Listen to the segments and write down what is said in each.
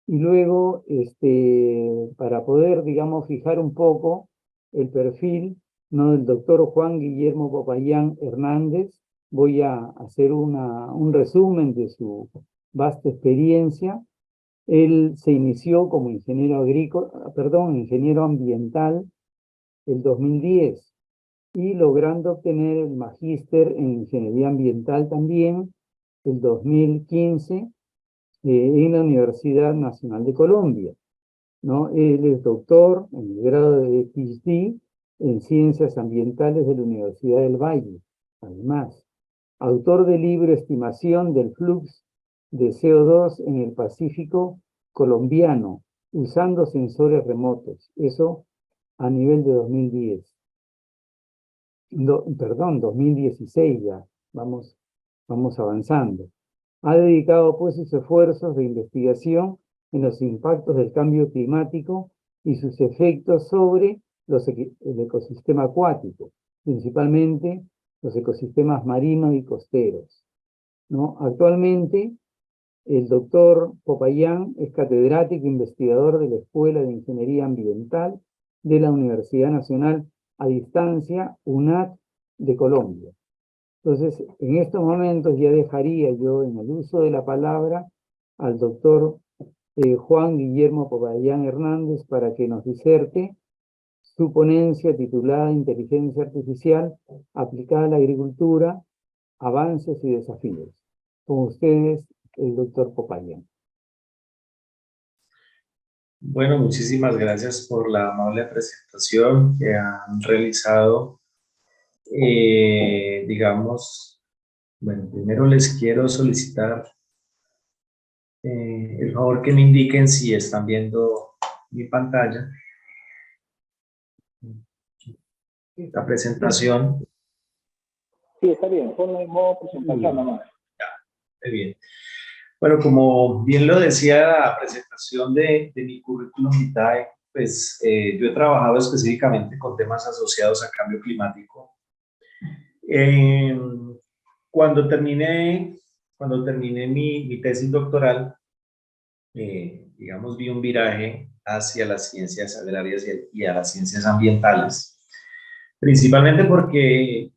Y luego, para poder, digamos, fijar un poco el perfil, ¿no?, del doctor Juan Guillermo Popayán Hernández, voy a hacer un resumen de su vasta experiencia. Él se inició como ingeniero agrícola, perdón, ingeniero ambiental el 2010 y logrando obtener el magíster en ingeniería ambiental también el 2015 en la Universidad Nacional de Colombia, ¿no? Él es doctor en el grado de PhD en Ciencias Ambientales de la Universidad del Valle, además. Autor del libro Estimación del Flux de CO2 en el Pacífico colombiano, usando sensores remotos. Eso a nivel de 2010. Perdón, 2016 ya. Vamos avanzando. Ha dedicado pues sus esfuerzos de investigación en los impactos del cambio climático y sus efectos sobre el ecosistema acuático, principalmente los ecosistemas marinos y costeros, ¿no? Actualmente, el doctor Popayán es catedrático e investigador de la Escuela de Ingeniería Ambiental de la Universidad Nacional a Distancia, UNAD de Colombia. Entonces, en estos momentos ya dejaría yo en el uso de la palabra al doctor Juan Guillermo Popayán Hernández para que nos diserte su ponencia titulada Inteligencia Artificial aplicada a la agricultura, avances y desafíos. Con ustedes, el doctor Popayán. Bueno, muchísimas gracias por la amable presentación que han realizado. Digamos, bueno, primero les quiero solicitar el favor que me indiquen si están viendo mi pantalla, la presentación. Sí, está bien, ponlo en modo presentación nomás. Muy bien. Bueno, como bien lo decía la presentación de mi currículum vitae, pues yo he trabajado específicamente con temas asociados a cambio climático. Eh, cuando terminé mi tesis doctoral, digamos, vi un viraje hacia las ciencias agrarias y a las ciencias ambientales, principalmente porque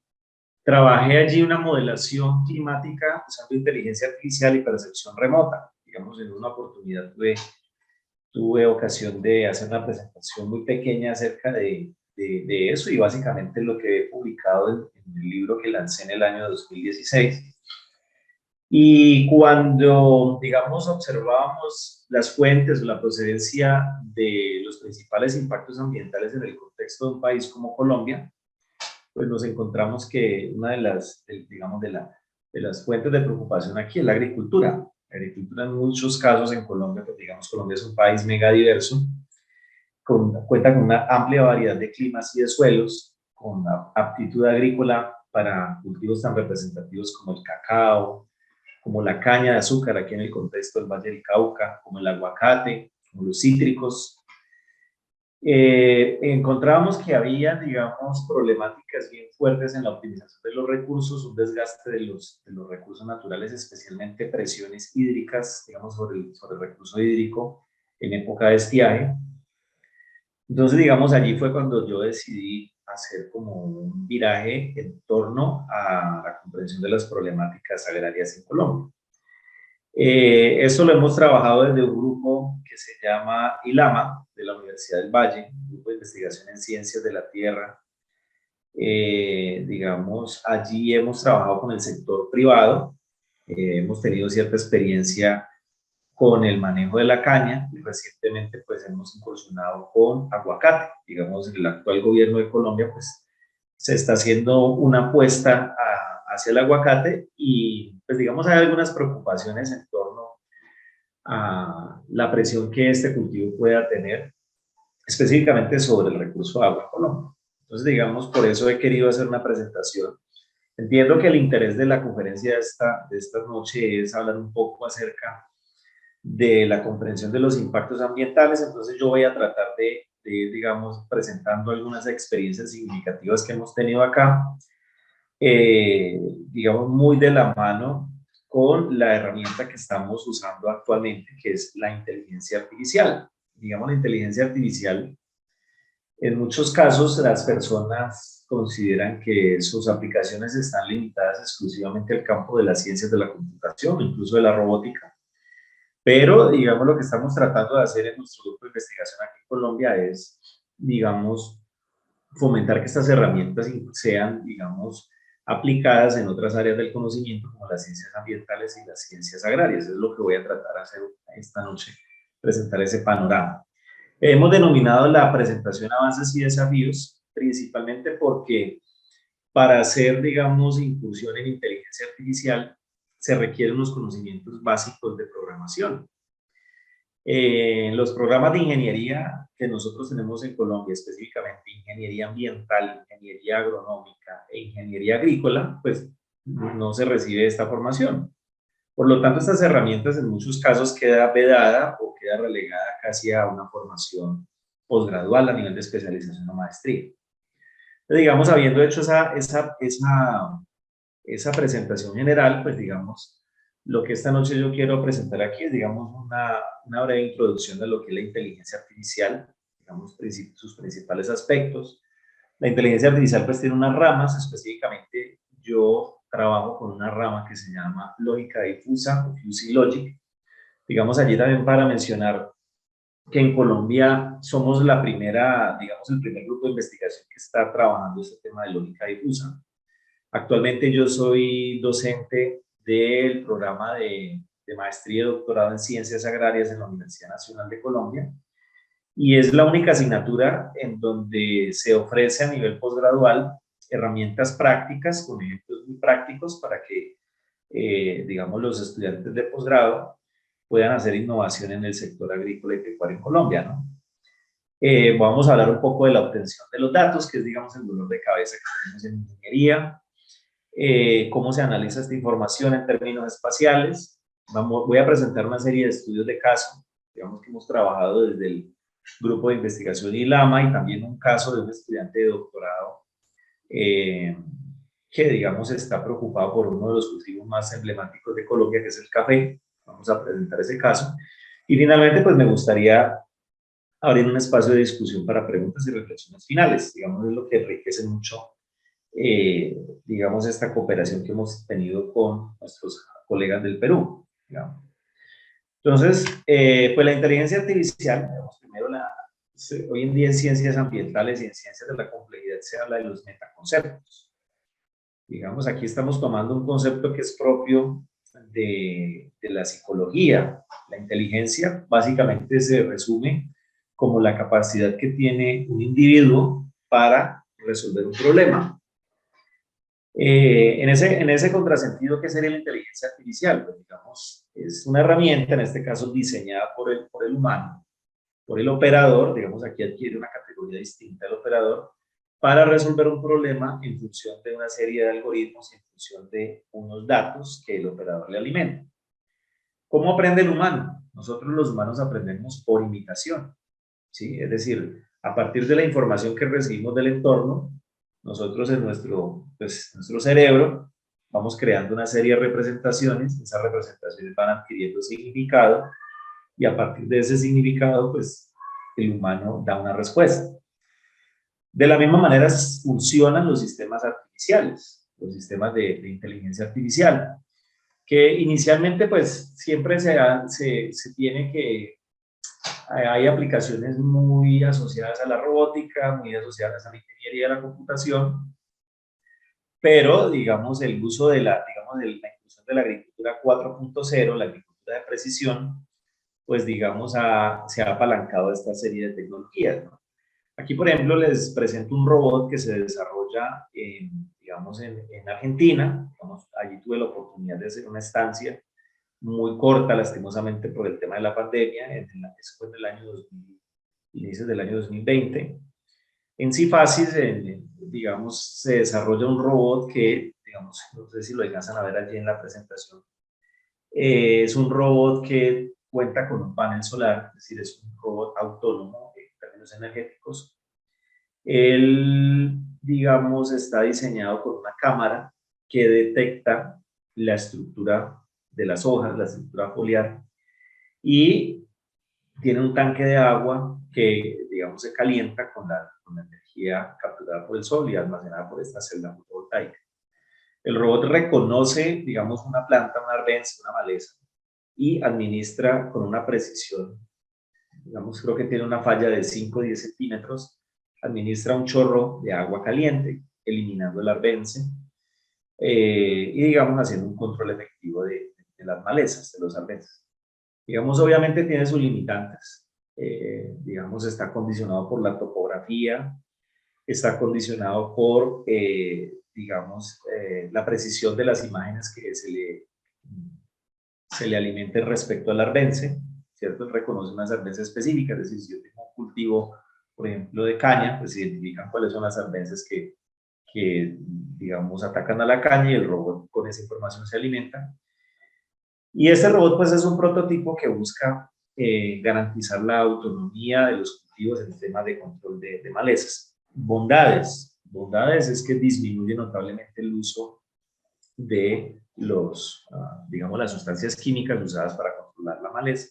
trabajé allí una modelación climática usando inteligencia artificial y percepción remota. Digamos, en una oportunidad tuve ocasión de hacer una presentación muy pequeña acerca de eso y básicamente lo que he publicado en el libro que lancé en el año 2016. Y cuando, digamos, observábamos las fuentes o la procedencia de los principales impactos ambientales en el contexto de un país como Colombia, pues nos encontramos que una digamos, de las fuentes de preocupación aquí es la agricultura. La agricultura en muchos casos en Colombia, pues digamos, Colombia es un país mega diverso, cuenta con una amplia variedad de climas y de suelos, con aptitud agrícola para cultivos tan representativos como el cacao, como la caña de azúcar aquí en el contexto del Valle del Cauca, como el aguacate, como los cítricos. Encontramos que había, digamos, problemáticas bien fuertes en la optimización de los recursos, un desgaste de los recursos naturales, especialmente presiones hídricas, digamos, sobre el recurso hídrico en época de estiaje. Entonces, digamos, allí fue cuando yo decidí hacer como un viraje en torno a la comprensión de las problemáticas agrarias en Colombia. Eso lo hemos trabajado desde un grupo que se llama ILAMA, de la Universidad del Valle, un grupo de investigación en ciencias de la tierra. Digamos, allí hemos trabajado con el sector privado, hemos tenido cierta experiencia con el manejo de la caña y recientemente pues hemos incursionado con aguacate. Digamos, el actual gobierno de Colombia pues se está haciendo una apuesta hacia el aguacate y pues digamos hay algunas preocupaciones en torno a la presión que este cultivo pueda tener específicamente sobre el recurso de agua en Colombia. Entonces, digamos, por eso he querido hacer una presentación. Entiendo que el interés de la conferencia de esta noche es hablar un poco acerca de la comprensión de los impactos ambientales, entonces yo voy a tratar de ir, digamos, presentando algunas experiencias significativas que hemos tenido acá, digamos, muy de la mano con la herramienta que estamos usando actualmente, que es la inteligencia artificial. Digamos, la inteligencia artificial, en muchos casos las personas consideran que sus aplicaciones están limitadas exclusivamente al campo de las ciencias de la computación, incluso de la robótica. Pero, digamos, lo que estamos tratando de hacer en nuestro grupo de investigación aquí en Colombia es, digamos, fomentar que estas herramientas sean, digamos, aplicadas en otras áreas del conocimiento, como las ciencias ambientales y las ciencias agrarias. Es lo que voy a tratar de hacer esta noche, presentar ese panorama. Hemos denominado la presentación Avances y Desafíos, principalmente porque para hacer, digamos, incursión en inteligencia artificial, se requieren unos conocimientos básicos de programación. Los programas de ingeniería que nosotros tenemos en Colombia, específicamente ingeniería ambiental, ingeniería agronómica e ingeniería agrícola, pues no se recibe esta formación. Por lo tanto, estas herramientas en muchos casos queda vedada o queda relegada casi a una formación posgradual a nivel de especialización o maestría. Entonces, digamos, habiendo hecho esa presentación general, pues digamos, lo que esta noche yo quiero presentar aquí es, digamos, una breve introducción de lo que es la inteligencia artificial, digamos, sus principales aspectos. La inteligencia artificial pues tiene unas ramas, específicamente yo trabajo con una rama que se llama lógica difusa o fuzzy logic. Digamos, allí también para mencionar que en Colombia somos la primera, digamos, el primer grupo de investigación que está trabajando este tema de lógica difusa. Actualmente yo soy docente del programa de maestría y doctorado en ciencias agrarias en la Universidad Nacional de Colombia y es la única asignatura en donde se ofrece a nivel posgradual herramientas prácticas con ejemplos muy prácticos para que, digamos, los estudiantes de posgrado puedan hacer innovación en el sector agrícola y pecuario en Colombia, ¿no? Vamos a hablar un poco de la obtención de los datos, que es, digamos, el dolor de cabeza que tenemos en ingeniería. Cómo se analiza esta información en términos espaciales. Voy a presentar una serie de estudios de caso, digamos que hemos trabajado desde el grupo de investigación ILAMA y también un caso de un estudiante de doctorado que, digamos, está preocupado por uno de los cultivos más emblemáticos de Colombia, que es el café. Vamos a presentar ese caso. Y finalmente, pues me gustaría abrir un espacio de discusión para preguntas y reflexiones finales. Digamos, es lo que enriquece mucho digamos, esta cooperación que hemos tenido con nuestros colegas del Perú, digamos. Entonces, pues la inteligencia artificial, digamos, primero hoy en día en ciencias ambientales y en ciencias de la complejidad se habla de los metaconceptos. Digamos, aquí estamos tomando un concepto que es propio de la psicología. La inteligencia básicamente se resume como la capacidad que tiene un individuo para resolver un problema. En ese contrasentido, ¿qué sería la inteligencia artificial? Pues, digamos, es una herramienta, en este caso diseñada por el humano, por el operador, digamos, aquí adquiere una categoría distinta el operador, para resolver un problema en función de una serie de algoritmos, en función de unos datos que el operador le alimenta. ¿Cómo aprende el humano? Nosotros los humanos aprendemos por imitación, ¿sí? Es decir, a partir de la información que recibimos del entorno, nosotros en nuestro cerebro vamos creando una serie de representaciones, esas representaciones van adquiriendo significado y a partir de ese significado, pues el humano da una respuesta. De la misma manera funcionan los sistemas artificiales, los sistemas de inteligencia artificial, que inicialmente pues siempre se tiene que hay aplicaciones muy asociadas a la robótica, muy asociadas a la ingeniería de la computación, pero digamos el uso de la inclusión de la agricultura 4.0, la agricultura de precisión, pues digamos se ha apalancado esta serie de tecnologías, ¿no? Aquí, por ejemplo, les presento un robot que se desarrolla digamos, en Argentina. Digamos, allí tuve la oportunidad de hacer una estancia muy corta, lastimosamente, por el tema de la pandemia, eso fue en el año 2000, inicios del año 2020. En Cifasis, digamos, se desarrolla un robot que, digamos, no sé si lo alcanzan a ver allí en la presentación, es un robot que cuenta con un panel solar, es decir, es un robot autónomo en términos energéticos. Él, digamos, está diseñado con una cámara que detecta la estructura de las hojas, la estructura foliar, y tiene un tanque de agua que, digamos, se calienta con la energía capturada por el sol y almacenada por esta celda fotovoltaica. El robot reconoce, digamos, una planta, una arbenz, una maleza, y administra con una precisión, digamos, creo que tiene una falla de 5 o 10 centímetros, administra un chorro de agua caliente, eliminando el arbence, y, digamos, haciendo un control efectivo de las malezas, de los arbences. Digamos, obviamente tiene sus limitantes. Digamos, está condicionado por la topografía, está condicionado por, digamos, la precisión de las imágenes que se le alimenten respecto al arbence, ¿cierto? Él reconoce unas arbences específicas, es decir, si yo tengo un cultivo, por ejemplo, de caña, pues se identifican cuáles son las arbences que, digamos, atacan a la caña y el robot con esa información se alimenta. Y este robot, pues, es un prototipo que busca garantizar la autonomía de los cultivos en temas de control de malezas. Bondades es que disminuye notablemente el uso de digamos, las sustancias químicas usadas para controlar la maleza.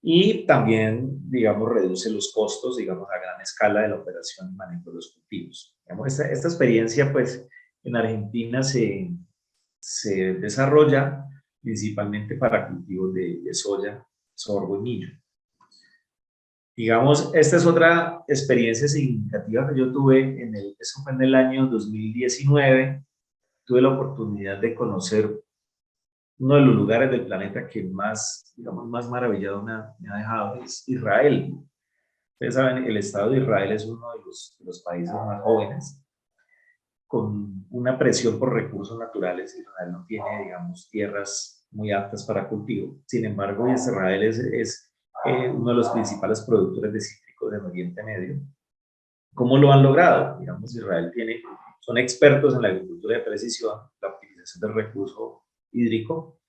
Y también, digamos, reduce los costos, digamos, a gran escala de la operación y manejo de los cultivos. Digamos, esta experiencia, pues, en Argentina se desarrolla principalmente para cultivos de soya, sorgo y millo. Digamos, esta es otra experiencia significativa que yo tuve, eso fue en el año 2019, tuve la oportunidad de conocer uno de los lugares del planeta que más, digamos, más maravillado me ha dejado, es Israel. Ustedes saben, el Estado de Israel es uno de los países más jóvenes, con una presión por recursos naturales. Israel no tiene, digamos, tierras muy aptas para cultivo. Sin embargo, Israel es uno de los principales productores de cítricos del Oriente Medio. ¿Cómo lo han logrado? Digamos, Israel son expertos en la agricultura de precisión, la optimización del recurso hídrico.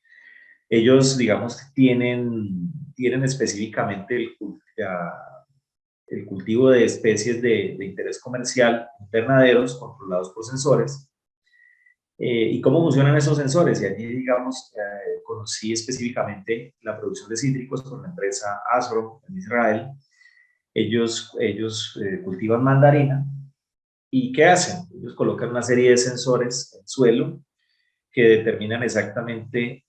Ellos, digamos, tienen específicamente el cultivo de especies de interés comercial, invernaderos controlados por sensores. ¿Y cómo funcionan esos sensores? Y allí, digamos, conocí específicamente la producción de cítricos por la empresa Asro en Israel. Ellos cultivan mandarina. ¿Y qué hacen? Ellos colocan una serie de sensores en suelo que determinan exactamente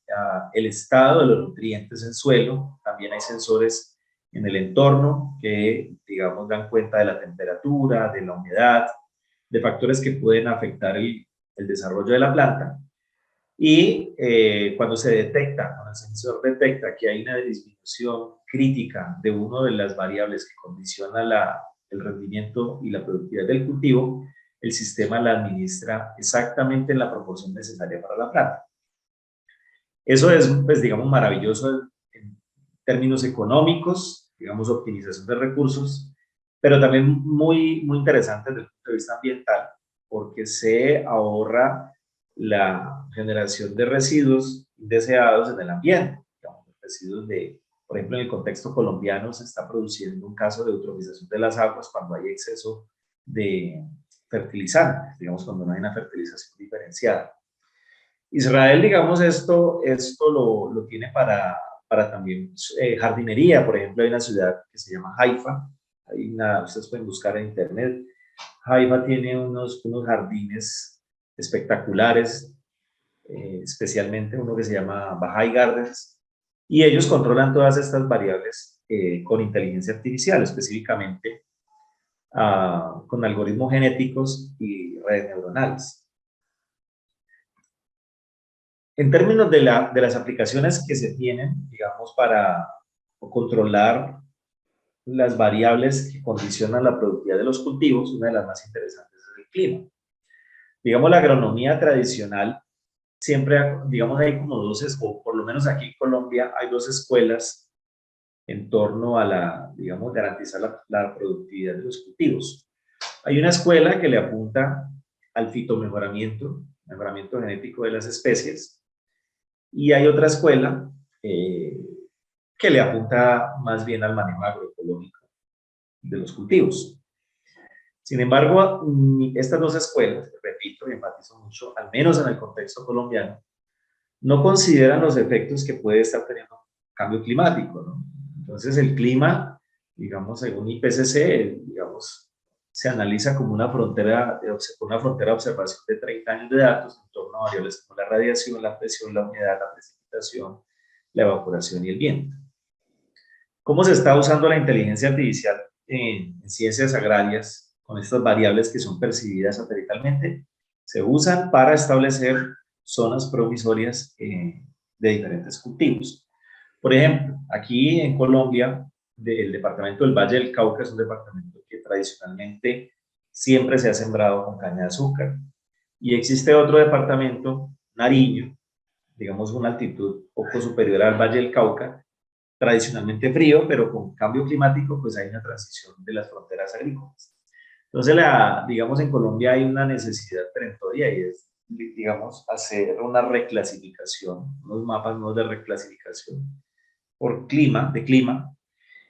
el estado de los nutrientes en suelo. También hay sensores en el entorno que, digamos, dan cuenta de la temperatura, de la humedad, de factores que pueden afectar el desarrollo de la planta. Y cuando el sensor detecta que hay una disminución crítica de una de las variables que condiciona el rendimiento y la productividad del cultivo, el sistema la administra exactamente en la proporción necesaria para la planta. Eso es, pues, digamos, maravilloso en términos económicos, digamos, optimización de recursos, pero también muy, muy interesante desde el punto de vista ambiental, porque se ahorra la generación de residuos indeseados en el ambiente. Digamos, residuos por ejemplo, en el contexto colombiano se está produciendo un caso de eutrofización de las aguas cuando hay exceso de fertilizantes, digamos, cuando no hay una fertilización diferenciada. Israel, digamos, esto lo tiene para también jardinería. Por ejemplo, hay una ciudad que se llama Haifa, ustedes pueden buscar en internet. Haifa tiene unos jardines espectaculares, especialmente uno que se llama Baha'i Gardens, y ellos controlan todas estas variables con inteligencia artificial, específicamente con algoritmos genéticos y redes neuronales. En términos de las aplicaciones que se tienen, digamos, para controlar las variables que condicionan la productividad de los cultivos, una de las más interesantes es el clima. Digamos, la agronomía tradicional, siempre, digamos, hay como o por lo menos aquí en Colombia, hay dos escuelas en torno a digamos, garantizar la productividad de los cultivos. Hay una escuela que le apunta al fitomejoramiento, mejoramiento genético de las especies, y hay otra escuela que le apunta más bien al manejo agroecológico de los cultivos. Sin embargo, estas dos escuelas, repito y enfatizo mucho, al menos en el contexto colombiano, no consideran los efectos que puede estar teniendo el cambio climático, ¿no? Entonces el clima, digamos, según IPCC, digamos, se analiza como una frontera de observación de 30 años de datos en torno a variables como la radiación, la presión, la humedad, la precipitación, la evaporación y el viento. ¿Cómo se está usando la inteligencia artificial en ciencias agrarias con estas variables que son percibidas satelitalmente? Se usan para establecer zonas provisorias de diferentes cultivos. Por ejemplo, aquí en Colombia, el departamento del Valle del Cauca es un departamento que tradicionalmente siempre se ha sembrado con caña de azúcar. Y existe otro departamento, Nariño, digamos una altitud poco superior al Valle del Cauca, tradicionalmente frío, pero con cambio climático, pues hay una transición de las fronteras agrícolas. Entonces, digamos, en Colombia hay una necesidad perentoria y es, digamos, hacer una reclasificación, unos mapas nuevos de reclasificación por clima,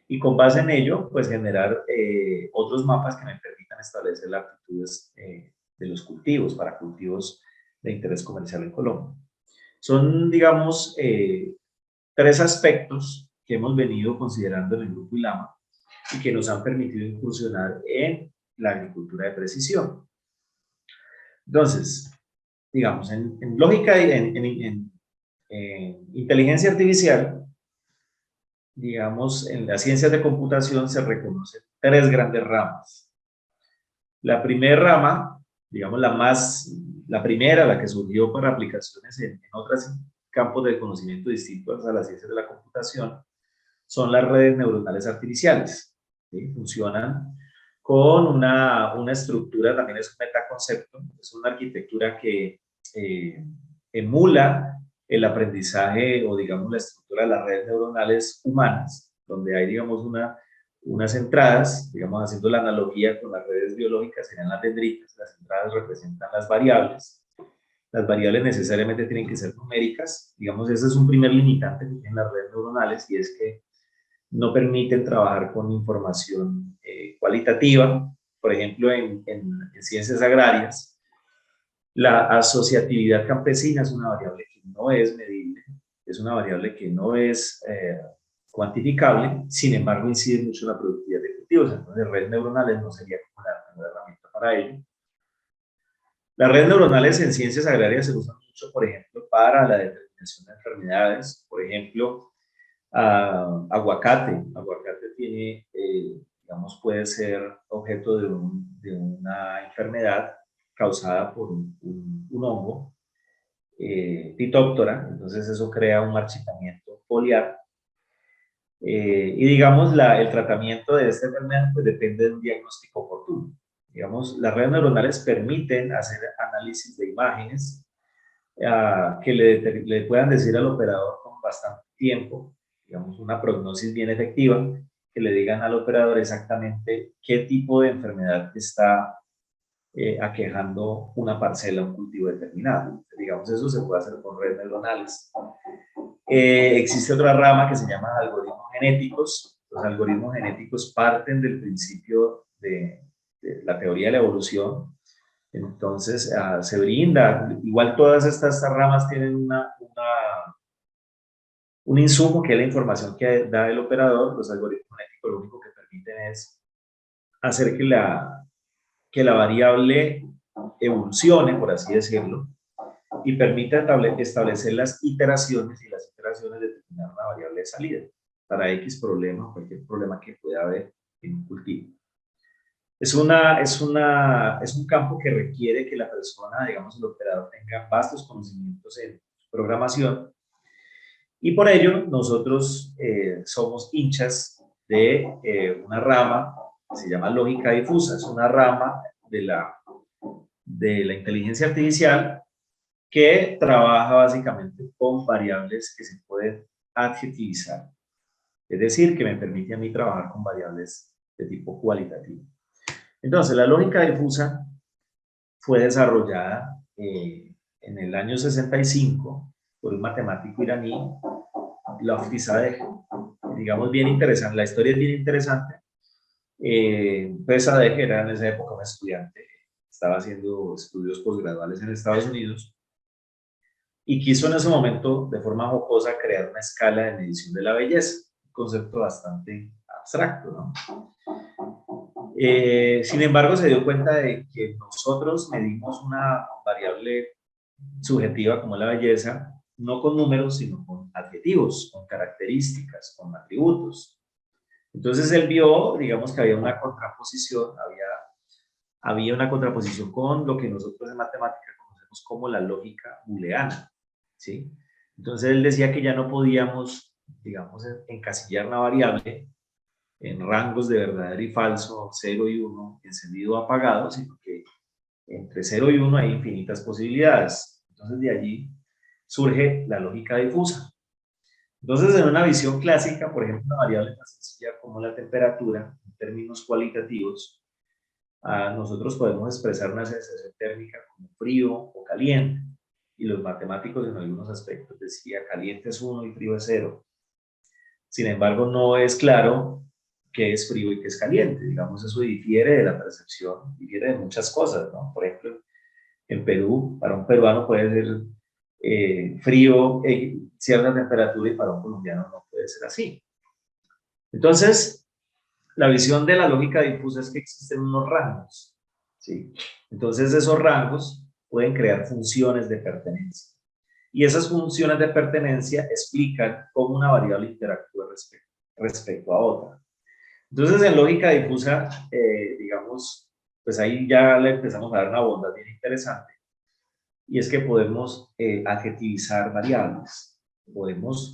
y con base en ello, pues generar otros mapas que me permitan establecer las aptitudes de los cultivos para cultivos de interés comercial en Colombia. Son, digamos, tres aspectos que hemos venido considerando en el Grupo ILAMA y que nos han permitido incursionar en la agricultura de precisión. Entonces, digamos, en lógica, en inteligencia artificial, digamos, en las ciencias de computación se reconocen tres grandes ramas. La primera rama, digamos, la primera, la que surgió para aplicaciones en otros campos del conocimiento distintos a las ciencias de la computación, son las redes neuronales artificiales. ¿Sí? Funcionan con una estructura, también es un metaconcepto, es una arquitectura que emula el aprendizaje o, digamos, la estructura de las redes neuronales humanas, donde hay, digamos, unas entradas, digamos, haciendo la analogía con las redes biológicas, serían las dendritas, las entradas representan las variables necesariamente tienen que ser numéricas, digamos, ese es un primer limitante que tienen las redes neuronales y es que no permiten trabajar con información cualitativa, por ejemplo, en ciencias agrarias. La asociatividad campesina es una variable que no es medible, es una variable que no es cuantificable, sin embargo incide mucho en la productividad de cultivos, entonces redes neuronales no sería como una herramienta para ello. Las redes neuronales en ciencias agrarias se usan mucho, por ejemplo, para la determinación de enfermedades, por ejemplo, aguacate tiene, digamos, puede ser objeto de una enfermedad causada por un hongo, Phytophthora, entonces eso crea un marchitamiento foliar. Y digamos, el tratamiento de esta enfermedad pues, depende de un diagnóstico oportuno. Digamos, las redes neuronales permiten hacer análisis de imágenes que le puedan decir al operador con bastante tiempo, digamos, una prognosis bien efectiva, que le digan al operador exactamente qué tipo de enfermedad está aquejando una parcela, un cultivo determinado. Digamos, eso se puede hacer con redes neuronales. Existe otra rama que se llama algoritmos genéticos. Los algoritmos genéticos parten del principio de la teoría de la evolución. Entonces, se brinda, igual todas estas ramas tienen un insumo que es la información que da el operador. Los algoritmos genéticos lo único que permiten es hacer que la variable evolucione, por así decirlo, y permite establecer las iteraciones y las iteraciones determinar una variable de salida para X problema o cualquier problema que pueda haber en un cultivo. Es un campo que requiere que la persona, digamos, el operador, tenga vastos conocimientos en programación y por ello nosotros somos hinchas de una rama que se llama lógica difusa. Es una rama de la inteligencia artificial que trabaja básicamente con variables que se pueden adjetivizar. Es decir, que me permite a mí trabajar con variables de tipo cualitativo. Entonces, la lógica difusa fue desarrollada en el año 65 por un matemático iraní, Lotfi Sadegh. Digamos, bien interesante, la historia es bien interesante. Pues Sadegh era en esa época un estudiante, estaba haciendo estudios posgraduales en Estados Unidos, y quiso en ese momento, de forma jocosa, crear una escala de medición de la belleza, un concepto bastante abstracto, ¿no? Sin embargo, se dio cuenta de que nosotros medimos una variable subjetiva como la belleza, no con números, sino con adjetivos, con características, con atributos. Entonces él vio, digamos, que había una contraposición, había una contraposición con lo que nosotros en matemática conocemos como la lógica booleana, ¿sí? Entonces él decía que ya no podíamos, digamos, encasillar una variable en rangos de verdadero y falso, 0 y 1, encendido o apagado, sino que entre 0 y 1 hay infinitas posibilidades. Entonces de allí surge la lógica difusa. Entonces, en una visión clásica, por ejemplo, una variable tan sencilla como la temperatura, en términos cualitativos, nosotros podemos expresar una sensación térmica como frío o caliente, y los matemáticos en algunos aspectos decían caliente es 1 y frío es 0. Sin embargo, no es claro qué es frío y qué es caliente. Digamos, eso difiere de la percepción, difiere de muchas cosas, ¿no? Por ejemplo, en Perú, para un peruano puede ser frío, cierta temperatura, y para un colombiano no puede ser así. Entonces, la visión de la lógica difusa es que existen unos rangos, ¿sí? Entonces, esos rangos pueden crear funciones de pertenencia. Y esas funciones de pertenencia explican cómo una variable interactúa respecto a otra. Entonces, en lógica difusa, digamos, pues ahí ya le empezamos a dar una bondad bien interesante. Y es que podemos adjetivizar variables.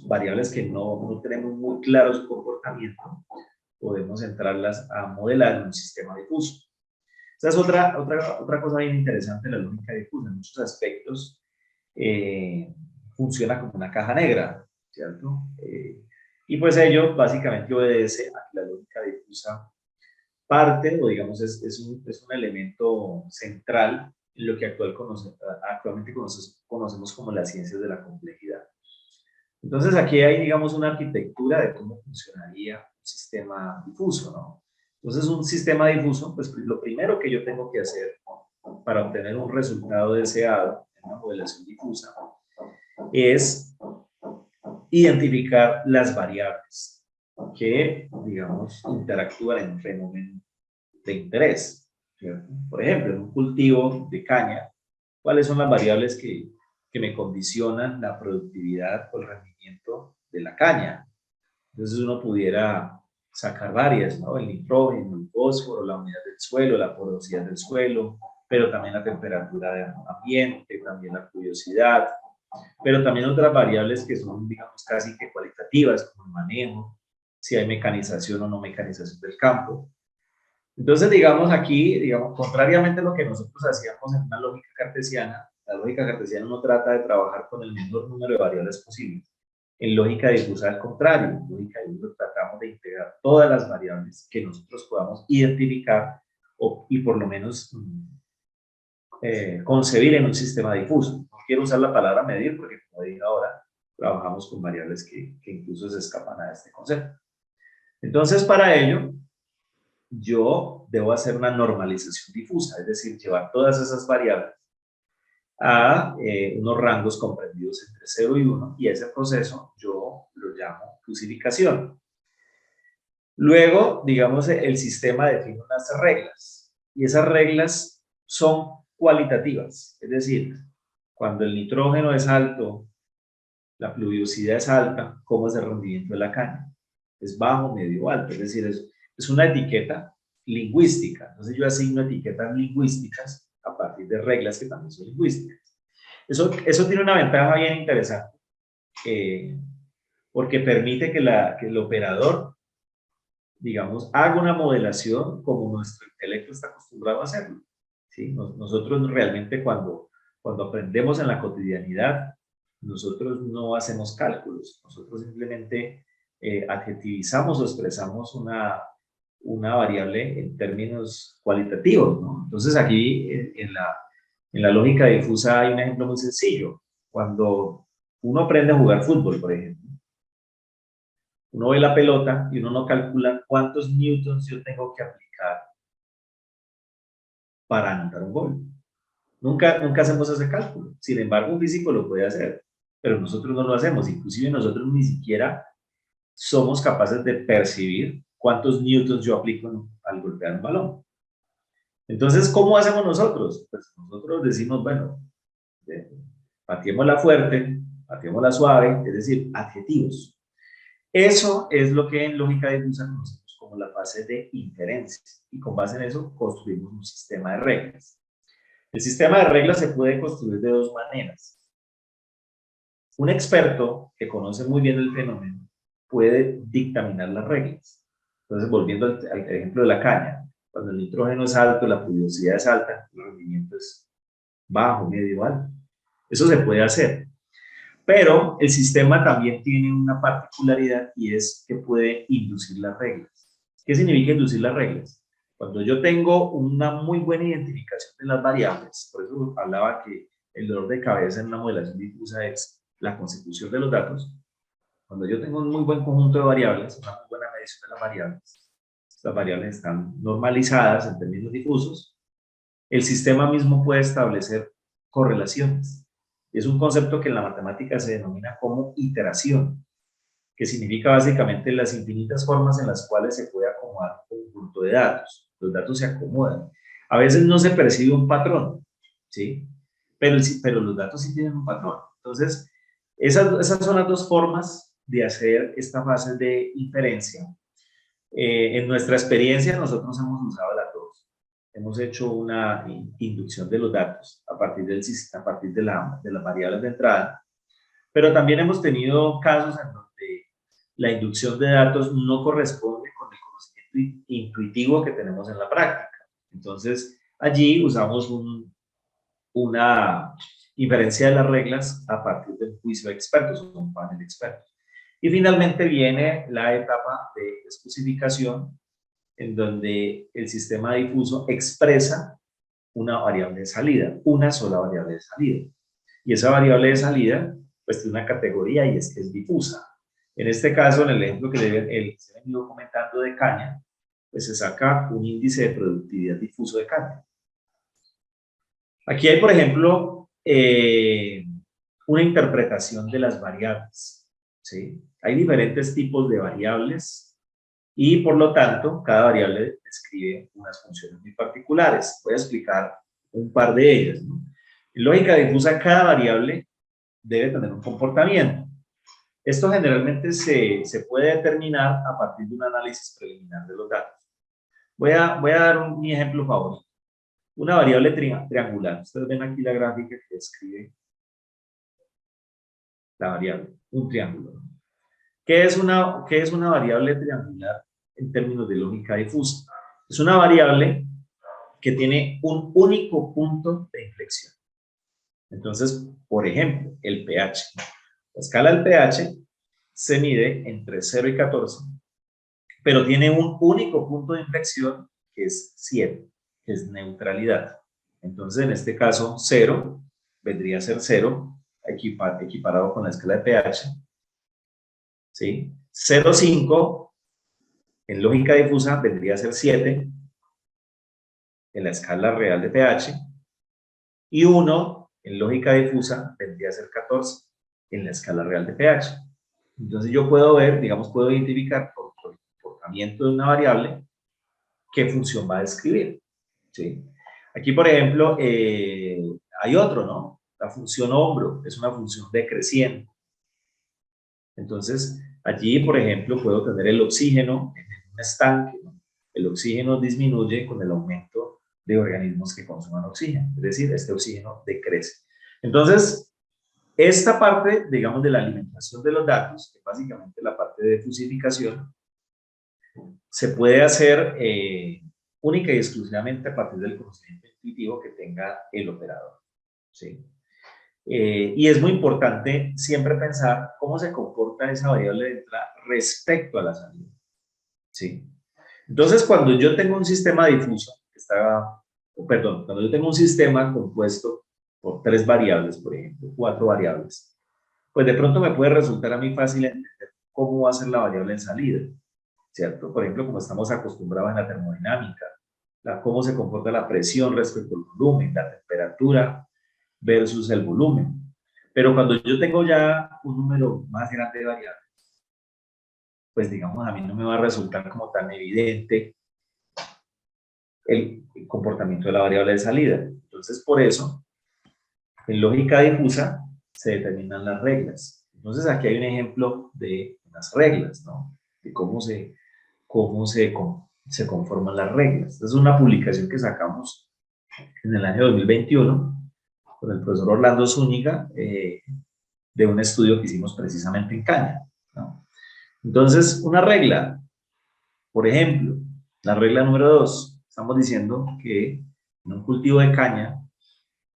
Variables que no tenemos muy claro su comportamiento, podemos entrarlas a modelar en un sistema difuso. Esa es otra cosa bien interesante de la lógica difusa. En muchos aspectos funciona como una caja negra, ¿cierto? Y pues ello básicamente obedece a que la lógica difusa parte, o digamos, es un elemento central en lo que actualmente conocemos como las ciencias de la complejidad. Entonces aquí hay, digamos, una arquitectura de cómo funcionaría un sistema difuso, ¿no? Entonces un sistema difuso, pues lo primero que yo tengo que hacer para obtener un resultado deseado en una modelación difusa es identificar las variables que, digamos, interactúan en un fenómeno de interés, ¿cierto? Por ejemplo, en un cultivo de caña, ¿cuáles son las variables que me condicionan la productividad o el rendimiento de la caña? Entonces uno pudiera sacar varias, ¿no? El nitrógeno, el fósforo, la humedad del suelo, la porosidad del suelo, pero también la temperatura del ambiente, también la pluviosidad, pero también otras variables que son, digamos, casi que cualitativas, como el manejo, si hay mecanización o no mecanización del campo. Entonces, digamos aquí, digamos, contrariamente a lo que nosotros hacíamos en una lógica cartesiana, la lógica cartesiana no trata de trabajar con el menor número de variables posibles. En lógica difusa, al contrario, en lógica difusa tratamos de integrar todas las variables que nosotros podamos identificar y por lo menos concebir en un sistema difuso. No quiero usar la palabra medir porque, como dije ahora, trabajamos con variables que incluso se escapan a este concepto. Entonces, para ello, yo debo hacer una normalización difusa, es decir, llevar todas esas variables a unos rangos comprendidos entre 0 y 1, y ese proceso yo lo llamo fusificación. Luego, digamos, el sistema define unas reglas, y esas reglas son cualitativas, es decir, cuando el nitrógeno es alto, la pluviosidad es alta, ¿cómo es el rendimiento de la caña? Es bajo, medio, alto, es decir, es una etiqueta lingüística. Entonces yo asigno etiquetas lingüísticas a partir de reglas que también son lingüísticas. Eso tiene una ventaja bien interesante, porque permite que el operador, digamos, haga una modelación como nuestro intelecto está acostumbrado a hacerlo, ¿sí? Nosotros realmente cuando aprendemos en la cotidianidad, nosotros no hacemos cálculos, nosotros simplemente adjetivizamos o expresamos una variable en términos cualitativos, ¿no? Entonces aquí en la lógica difusa hay un ejemplo muy sencillo. Cuando uno aprende a jugar fútbol, por ejemplo, uno ve la pelota y uno no calcula cuántos newtons yo tengo que aplicar para anotar un gol. Nunca hacemos ese cálculo. Sin embargo, un físico lo puede hacer. pero nosotros no lo hacemos. Inclusive nosotros ni siquiera somos capaces de percibir cuántos newtons yo aplico al golpear un balón. Entonces, ¿cómo hacemos nosotros? Pues nosotros decimos, bueno, pateémosla fuerte, pateémosla suave, es decir, adjetivos. Eso es lo que en lógica difusa conocemos como la fase de inferencia, y con base en eso construimos un sistema de reglas. El sistema de reglas se puede construir de dos maneras. Un experto que conoce muy bien el fenómeno puede dictaminar las reglas. Entonces, volviendo al ejemplo de la caña, cuando el nitrógeno es alto, la pluviosidad es alta, el rendimiento es bajo, medio, alto. Eso se puede hacer. Pero el sistema también tiene una particularidad, y es que puede inducir las reglas. ¿Qué significa inducir las reglas? Cuando yo tengo una muy buena identificación de las variables, por eso hablaba que el dolor de cabeza en una modelación difusa es la consecución de los datos. Cuando yo tengo un muy buen conjunto de variables, una muy buena medición de las variables están normalizadas en términos difusos, el sistema mismo puede establecer correlaciones. Es un concepto que en la matemática se denomina como iteración, que significa básicamente las infinitas formas en las cuales se puede acomodar un conjunto de datos. Los datos se acomodan. A veces no se percibe un patrón, ¿sí? Pero los datos sí tienen un patrón. Entonces, esas son las dos formas de hacer esta fase de inferencia. En nuestra experiencia, nosotros hemos usado las dos. Hemos hecho una inducción de los datos a partir de las variables de entrada, pero también hemos tenido casos en donde la inducción de datos no corresponde con el conocimiento intuitivo que tenemos en la práctica. Entonces, allí usamos una inferencia de las reglas a partir del juicio de expertos o un panel de expertos. Y finalmente viene la etapa de especificación, en donde el sistema difuso expresa una variable de salida, una sola variable de salida. Y esa variable de salida, pues tiene una categoría, y es que es difusa. En este caso, en el ejemplo que se ha venido comentando de caña, pues se saca un índice de productividad difuso de caña. Aquí hay, por ejemplo, una interpretación de las variables, ¿sí? Hay diferentes tipos de variables, y por lo tanto, cada variable describe unas funciones muy particulares. Voy a explicar un par de ellas, ¿no? En lógica difusa, cada variable debe tener un comportamiento. Esto generalmente se puede determinar a partir de un análisis preliminar de los datos. Voy a dar mi ejemplo favorito. Una variable triangular. Ustedes ven aquí la gráfica que describe la variable, un triángulo. ¿Qué es una variable triangular en términos de lógica difusa? Es una variable que tiene un único punto de inflexión. Entonces, por ejemplo, el pH. La escala del pH se mide entre 0 y 14, pero tiene un único punto de inflexión que es 7, que es neutralidad. Entonces, en este caso, 0 vendría a ser 0, equiparado con la escala de pH. ¿Sí? 0,5 en lógica difusa vendría a ser 7 en la escala real de pH, y 1 en lógica difusa vendría a ser 14 en la escala real de pH. Entonces yo puedo ver, digamos, puedo identificar por el comportamiento de una variable qué función va a describir, ¿sí? Aquí, por ejemplo, hay otro, ¿no? La función hombro es una función decreciente. Entonces, allí, por ejemplo, puedo tener el oxígeno en un estanque, ¿no? El oxígeno disminuye con el aumento de organismos que consuman oxígeno, es decir, este oxígeno decrece. Entonces, esta parte, digamos, de la alimentación de los datos, que es básicamente la parte de fusificación, se puede hacer única y exclusivamente a partir del conocimiento intuitivo que tenga el operador, ¿sí? Y es muy importante siempre pensar cómo se comporta esa variable de entrada respecto a la salida, ¿sí? Entonces, cuando yo tengo un sistema difuso, cuando yo tengo un sistema compuesto por 3 variables, por ejemplo, 4 variables, pues de pronto me puede resultar a mí fácil entender cómo va a ser la variable en salida, ¿cierto? Por ejemplo, como estamos acostumbrados en la termodinámica, cómo se comporta la presión respecto al volumen, la temperatura versus el volumen. Pero cuando yo tengo ya un número más grande de variables, pues digamos, a mí no me va a resultar como tan evidente el comportamiento de la variable de salida. Entonces, por eso, en lógica difusa se determinan las reglas. Entonces, aquí hay un ejemplo de unas reglas, ¿no? De se conforman las reglas. Esta es una publicación que sacamos en el año 2021 con el profesor Orlando Zúñiga, de un estudio que hicimos precisamente en caña, ¿no? Entonces, una regla, por ejemplo, la regla número 2, estamos diciendo que en un cultivo de caña,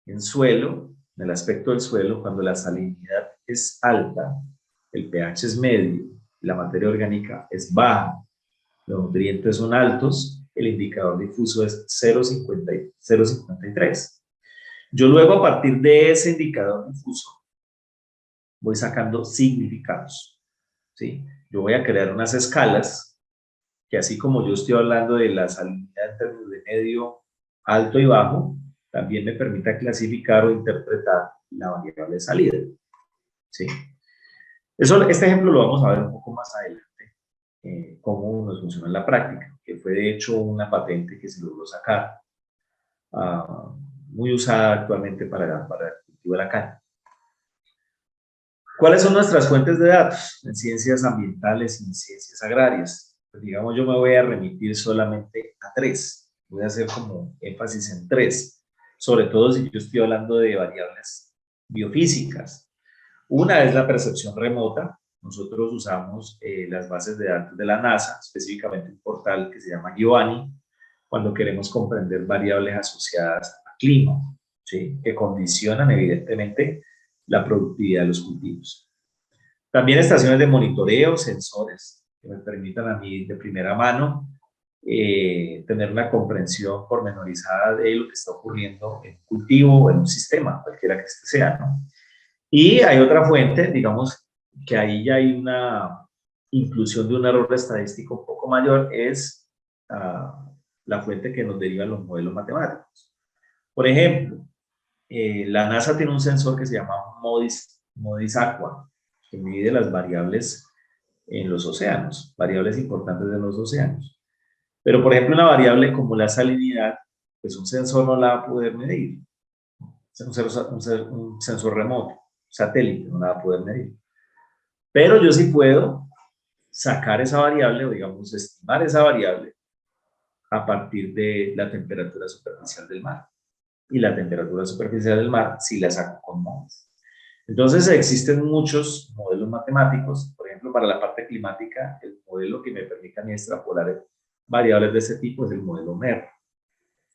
en suelo, en el aspecto del suelo, cuando la salinidad es alta, el pH es medio, la materia orgánica es baja, los nutrientes son altos, el indicador difuso es 0,53. Yo luego, a partir de ese indicador difuso, voy sacando significados, ¿sí? Yo voy a crear unas escalas que, así como yo estoy hablando de la salinidad en términos de medio, alto y bajo, también me permita clasificar o interpretar la variable de salida, ¿sí? Este ejemplo lo vamos a ver un poco más adelante, cómo nos funciona en la práctica, que fue de hecho una patente que se logró sacar, muy usada actualmente para el cultivo de la caña. ¿Cuáles son nuestras fuentes de datos en ciencias ambientales y en ciencias agrarias? Pues digamos, yo me voy a remitir solamente a 3. Voy a hacer como énfasis en 3, sobre todo si yo estoy hablando de variables biofísicas. Una es la percepción remota. Nosotros usamos las bases de datos de la NASA, específicamente un portal que se llama Giovanni, cuando queremos comprender variables asociadas a clima, ¿sí? Que condicionan evidentemente la productividad de los cultivos. También estaciones de monitoreo, sensores, que me permitan a mí de primera mano tener una comprensión pormenorizada de lo que está ocurriendo en un cultivo o en un sistema, cualquiera que este sea, ¿no? Y hay otra fuente, digamos, que ahí ya hay una inclusión de un error estadístico un poco mayor, es la fuente que nos derivan los modelos matemáticos. Por ejemplo, la NASA tiene un sensor que se llama MODIS Aqua, que mide las variables en los océanos, variables importantes de los océanos. Pero, por ejemplo, una variable como la salinidad, pues un sensor no la va a poder medir. Un sensor remoto, satélite, no la va a poder medir. Pero yo sí puedo sacar esa variable, o digamos, estimar esa variable a partir de la temperatura superficial del mar. Y la temperatura superficial del mar sí la saco con MODIS. Entonces existen muchos modelos matemáticos, por ejemplo, para la parte climática, el modelo que me permite a mí extrapolar variables de ese tipo es el modelo MER.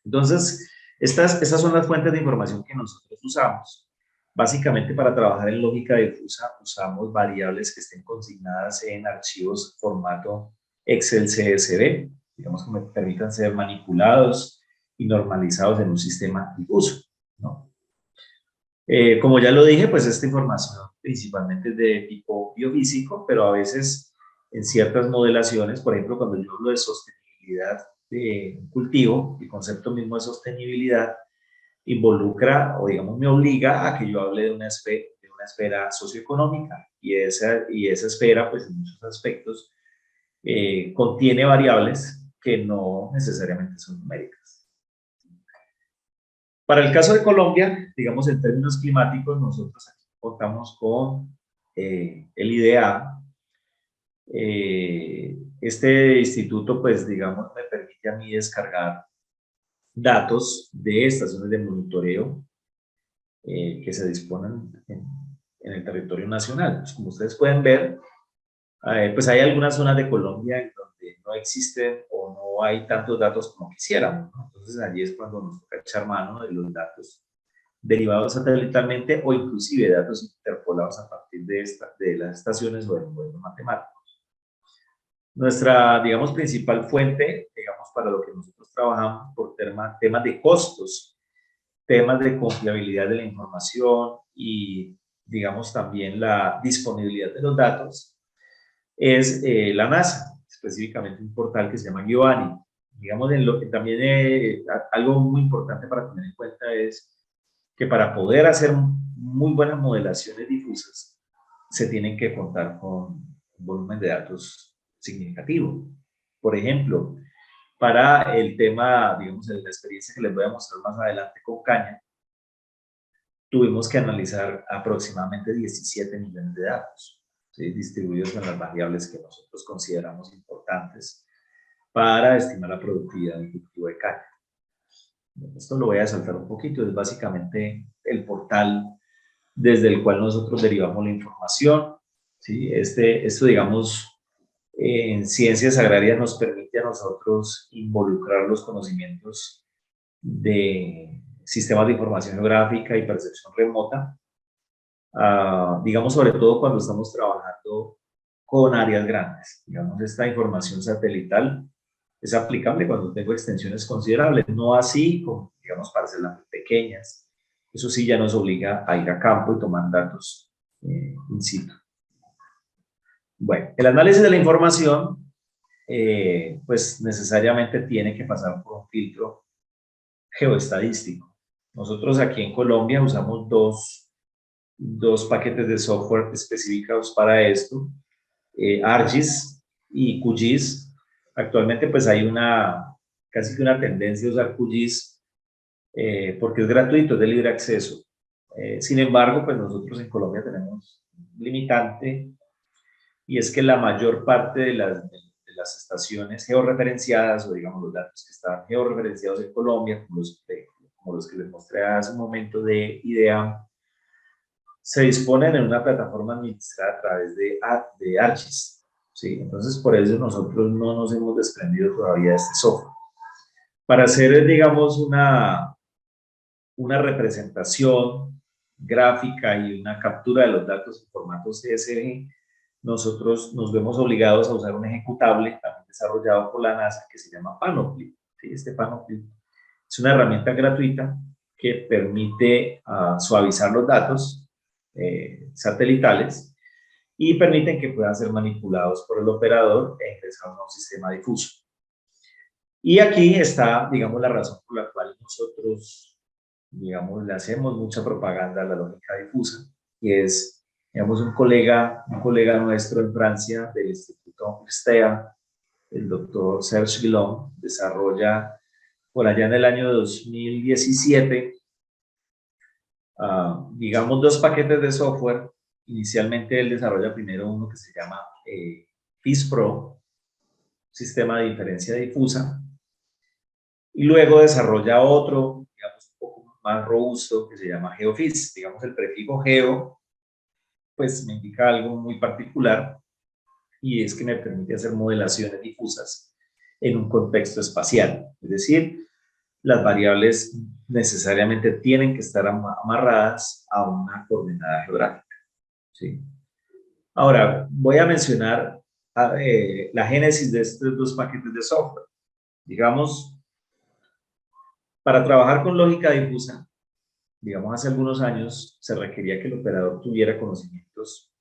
Entonces, esas son las fuentes de información que nosotros usamos. Básicamente, para trabajar en lógica difusa, usamos variables que estén consignadas en archivos formato Excel CSV, digamos, que me permitan ser manipulados y normalizados en un sistema difuso, ¿no? Como ya lo dije, pues esta información principalmente es de tipo biofísico, pero a veces en ciertas modelaciones, por ejemplo, cuando yo hablo de sostenibilidad de un cultivo, el concepto mismo de sostenibilidad involucra, o digamos me obliga a que yo hable de una esfera socioeconómica, y esa esfera, pues en muchos aspectos, contiene variables que no necesariamente son numéricas. Para el caso de Colombia, digamos en términos climáticos, nosotros aquí contamos con el IDA. Este instituto, pues digamos, me permite a mí descargar datos de estaciones de monitoreo que se disponen en el territorio nacional. Pues, como ustedes pueden ver, pues hay algunas zonas de Colombia en donde no existen o no hay tantos datos como quisiéramos, ¿no? Entonces allí es cuando nos toca echar mano de los datos derivados satelitalmente o inclusive datos interpolados a partir de las estaciones o de modelos matemáticos. Nuestra, digamos, principal fuente, digamos, para lo que nosotros trabajamos por temas de costos, temas de confiabilidad de la información y, digamos, también la disponibilidad de los datos, es la NASA, específicamente un portal que se llama Giovanni. Digamos, también algo muy importante para tener en cuenta es que para poder hacer muy buenas modelaciones difusas, se tienen que contar con un volumen de datos significativo. Por ejemplo, para el tema, digamos, de la experiencia que les voy a mostrar más adelante con caña, tuvimos que analizar aproximadamente 17 millones de datos, ¿sí?, distribuidos en las variables que nosotros consideramos importantes para estimar la productividad del cultivo de caña. Esto lo voy a saltar un poquito, es básicamente el portal desde el cual nosotros derivamos la información, ¿sí? Esto, digamos, en ciencias agrarias nos permite a nosotros involucrar los conocimientos de sistemas de información geográfica y percepción remota, digamos, sobre todo cuando estamos trabajando con áreas grandes. Digamos, esta información satelital es aplicable cuando tengo extensiones considerables, no así con, digamos, parcelas pequeñas. Eso sí ya nos obliga a ir a campo y tomar datos in situ. Bueno, el análisis de la información, pues necesariamente tiene que pasar por un filtro geoestadístico. Nosotros aquí en Colombia usamos dos paquetes de software específicos para esto, ArcGIS y QGIS. Actualmente pues hay casi que una tendencia a usar QGIS porque es gratuito, es de libre acceso. Sin embargo, pues nosotros en Colombia tenemos un limitante, y es que la mayor parte de las estaciones georreferenciadas, o digamos los datos que están georreferenciados en Colombia, como los que les mostré hace un momento de IDEA, se disponen en una plataforma administrada a través de ArcGIS, ¿sí? Entonces, por eso nosotros no nos hemos desprendido todavía de este software. Para hacer, digamos, una representación gráfica y una captura de los datos en formato CSV, nosotros nos vemos obligados a usar un ejecutable también desarrollado por la NASA que se llama Panoply. ¿Sí? Este Panoply es una herramienta gratuita que permite suavizar los datos satelitales y permiten que puedan ser manipulados por el operador e ingresados a un sistema difuso. Y aquí está, digamos, la razón por la cual nosotros, digamos, le hacemos mucha propaganda a la lógica difusa, y es, digamos, un colega nuestro en Francia del Instituto STEA, el doctor Serge Guillaume, desarrolla por allá en el año 2017, digamos, dos paquetes de software. Inicialmente él desarrolla primero uno que se llama FISPRO, Sistema de Inferencia Difusa, y luego desarrolla otro, digamos, un poco más robusto, que se llama GeoFIS. Digamos, el prefijo geo, pues me indica algo muy particular, y es que me permite hacer modelaciones difusas en un contexto espacial. Es decir, las variables necesariamente tienen que estar amarradas a una coordenada geográfica, ¿sí? Ahora, voy a mencionar la génesis de estos dos paquetes de software. Digamos, para trabajar con lógica difusa, digamos, hace algunos años se requería que el operador tuviera conocimientos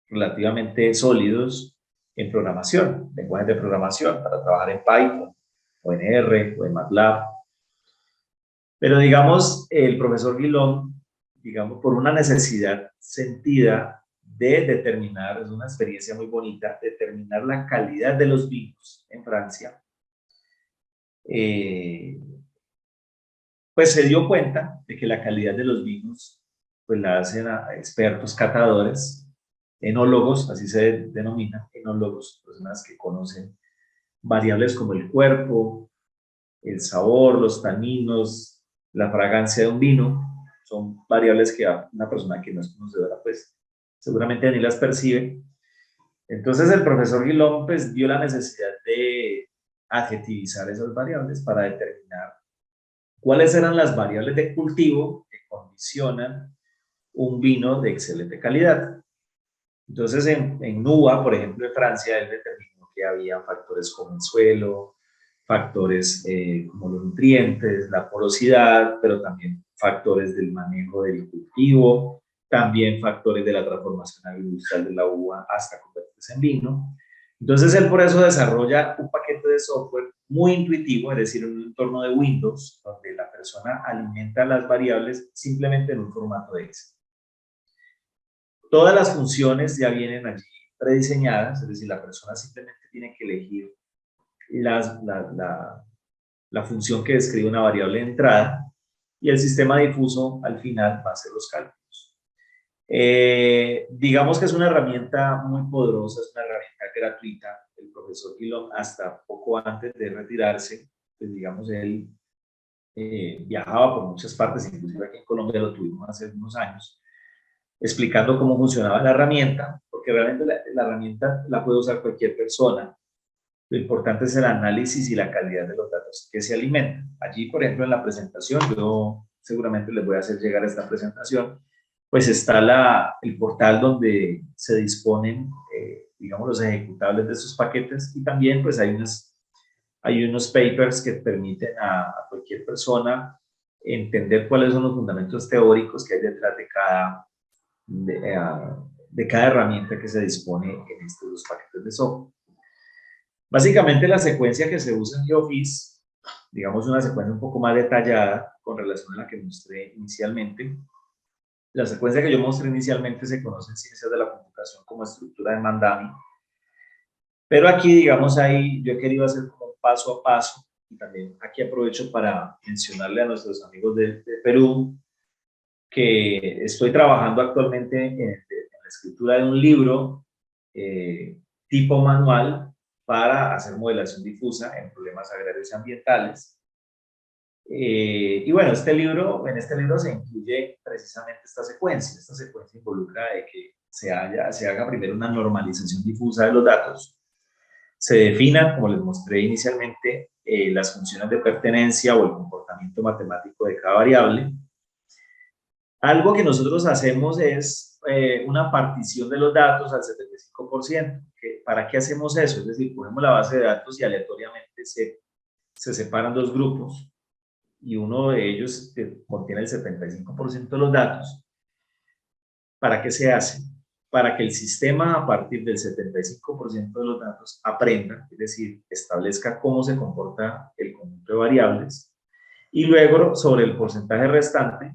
relativamente sólidos en programación, lenguajes de programación, para trabajar en Python, o en R, o en MATLAB. Pero, digamos, el profesor Guillaume, digamos, por una necesidad sentida de determinar, es una experiencia muy bonita, determinar la calidad de los vinos en Francia, pues se dio cuenta de que la calidad de los vinos pues la hacen a expertos catadores, enólogos, así se denomina, enólogos, personas que conocen variables como el cuerpo, el sabor, los taninos, la fragancia de un vino. Son variables que una persona que no es conocedora pues seguramente ni las percibe. Entonces el profesor Guillaume pues vio la necesidad de adjetivizar esas variables para determinar cuáles eran las variables de cultivo que condicionan un vino de excelente calidad. Entonces, en NUA, por ejemplo, en Francia, él determinó que había factores como el suelo, factores como los nutrientes, la porosidad, pero también factores del manejo del cultivo, también factores de la transformación agroindustrial de la uva hasta convertirse en vino. Entonces, él por eso desarrolla un paquete de software muy intuitivo, es decir, en un entorno de Windows, donde la persona alimenta las variables simplemente en un formato de Excel. Todas las funciones ya vienen allí prediseñadas, es decir, la persona simplemente tiene que elegir la función que describe una variable de entrada y el sistema difuso al final va a hacer los cálculos. Digamos que es una herramienta muy poderosa, es una herramienta gratuita. El profesor Guillón, hasta poco antes de retirarse, pues digamos, él viajaba por muchas partes, inclusive aquí en Colombia lo tuvimos hace unos años, explicando cómo funcionaba la herramienta, porque realmente la herramienta la puede usar cualquier persona. Lo importante es el análisis y la calidad de los datos que se alimentan. Allí, por ejemplo, en la presentación, yo seguramente les voy a hacer llegar esta presentación, pues está el portal donde se disponen, digamos, los ejecutables de esos paquetes, y también pues hay unos papers que permiten a cualquier persona entender cuáles son los fundamentos teóricos que hay detrás de cada herramienta que se dispone en estos dos paquetes de software. Básicamente la secuencia que se usa en GeoFIS, digamos una secuencia un poco más detallada con relación a la que mostré inicialmente. La secuencia que yo mostré inicialmente se conoce en ciencias de la computación como estructura de Mandami. Pero aquí, digamos, yo he querido hacer como un paso a paso, y también aquí aprovecho para mencionarle a nuestros amigos de Perú que estoy trabajando actualmente en la escritura de un libro tipo manual para hacer modelación difusa en problemas agrarios y ambientales. Y bueno, en este libro se incluye precisamente esta secuencia. Esta secuencia involucra de que se haga primero una normalización difusa de los datos, se definan, como les mostré inicialmente, las funciones de pertenencia o el comportamiento matemático de cada variable. Algo que nosotros hacemos es una partición de los datos al 75%. ¿Para qué hacemos eso? Es decir, cogemos la base de datos y aleatoriamente se separan dos grupos, y uno de ellos contiene el 75% de los datos. ¿Para qué se hace? Para que el sistema, a partir del 75% de los datos, aprenda, es decir, establezca cómo se comporta el conjunto de variables, y luego sobre el porcentaje restante